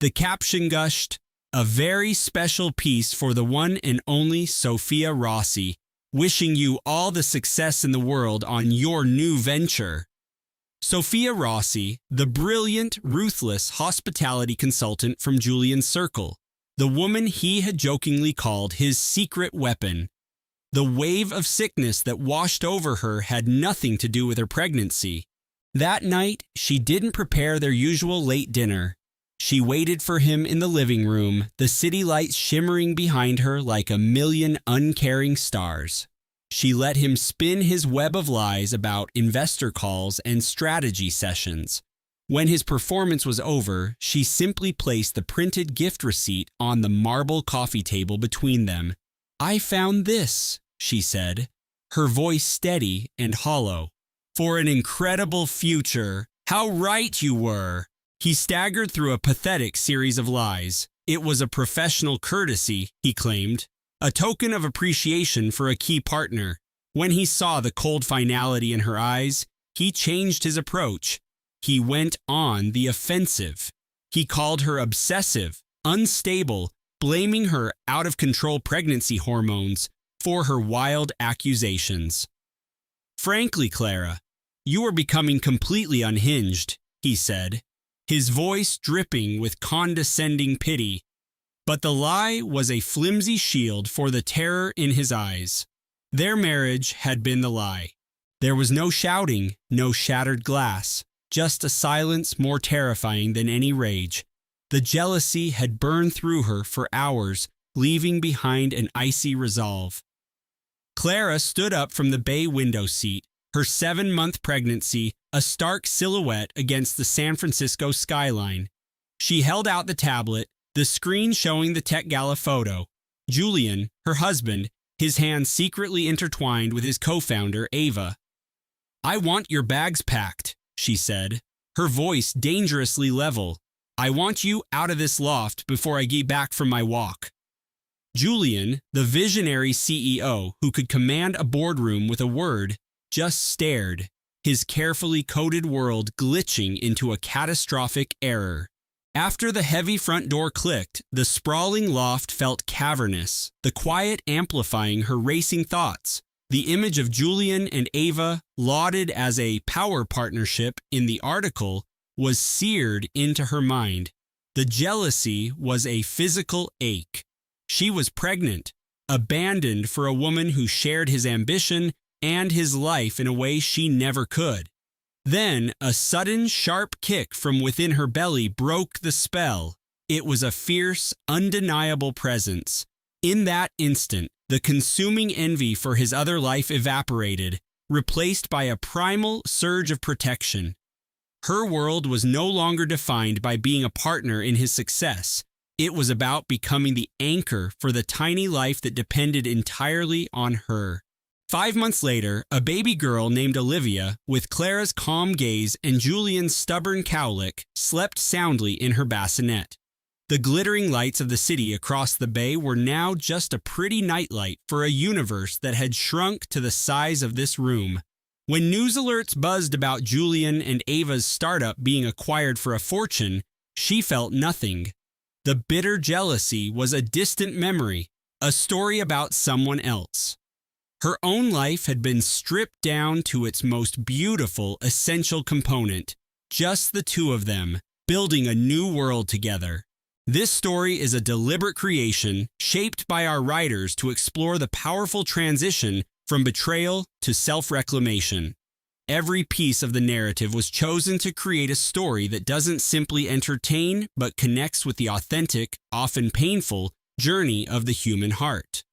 B: The caption gushed, "A very special piece for the one and only Sophia Rossi, wishing you all the success in the world on your new venture." Sophia Rossi, the brilliant, ruthless hospitality consultant from Julian's circle, the woman he had jokingly called his secret weapon. The wave of sickness that washed over her had nothing to do with her pregnancy. That night, she didn't prepare their usual late dinner. She waited for him in the living room, the city lights shimmering behind her like a million uncaring stars. She let him spin his web of lies about investor calls and strategy sessions. When his performance was over, she simply placed the printed gift receipt on the marble coffee table between them. "I found this," she said, her voice steady and hollow. "For an incredible future. How right you were." He staggered through a pathetic series of lies. It was a professional courtesy, he claimed, a token of appreciation for a key partner. When he saw the cold finality in her eyes, he changed his approach. He went on the offensive. He called her obsessive, unstable, blaming her out-of-control pregnancy hormones for her wild accusations. "Frankly, Clara, you are becoming completely unhinged," he said, his voice dripping with condescending pity. But the lie was a flimsy shield for the terror in his eyes. Their marriage had been the lie. There was no shouting, no shattered glass, just a silence more terrifying than any rage. The jealousy had burned through her for hours, leaving behind an icy resolve. Clara stood up from the bay window seat, her 7-month pregnancy a stark silhouette against the San Francisco skyline. She held out the tablet, the screen showing the Tech Gala photo. Julian, her husband, his hands secretly intertwined with his co-founder, Ava. "I want your bags packed," she said, her voice dangerously level. "I want you out of this loft before I get back from my walk." Julian, the visionary CEO who could command a boardroom with a word, just stared, his carefully coded world glitching into a catastrophic error. After the heavy front door clicked, the sprawling loft felt cavernous, the quiet amplifying her racing thoughts. The image of Julian and Ava, lauded as a power partnership in the article, was seared into her mind. The jealousy was a physical ache. She was pregnant, abandoned for a woman who shared his ambition and his life in a way she never could. Then a sudden, sharp kick from within her belly broke the spell. It was a fierce, undeniable presence. In that instant, the consuming envy for his other life evaporated, replaced by a primal surge of protection. Her world was no longer defined by being a partner in his success. It was about becoming the anchor for the tiny life that depended entirely on her. 5 months later, a baby girl named Olivia, with Clara's calm gaze and Julian's stubborn cowlick, slept soundly in her bassinet. The glittering lights of the city across the bay were now just a pretty nightlight for a universe that had shrunk to the size of this room. When news alerts buzzed about Julian and Ava's startup being acquired for a fortune, she felt nothing. The bitter jealousy was a distant memory, a story about someone else. Her own life had been stripped down to its most beautiful, essential component, just the two of them, building a new world together. This story is a deliberate creation, shaped by our writers to explore the powerful transition from betrayal to self-reclamation. Every piece of the narrative was chosen to create a story that doesn't simply entertain, but connects with the authentic, often painful, journey of the human heart.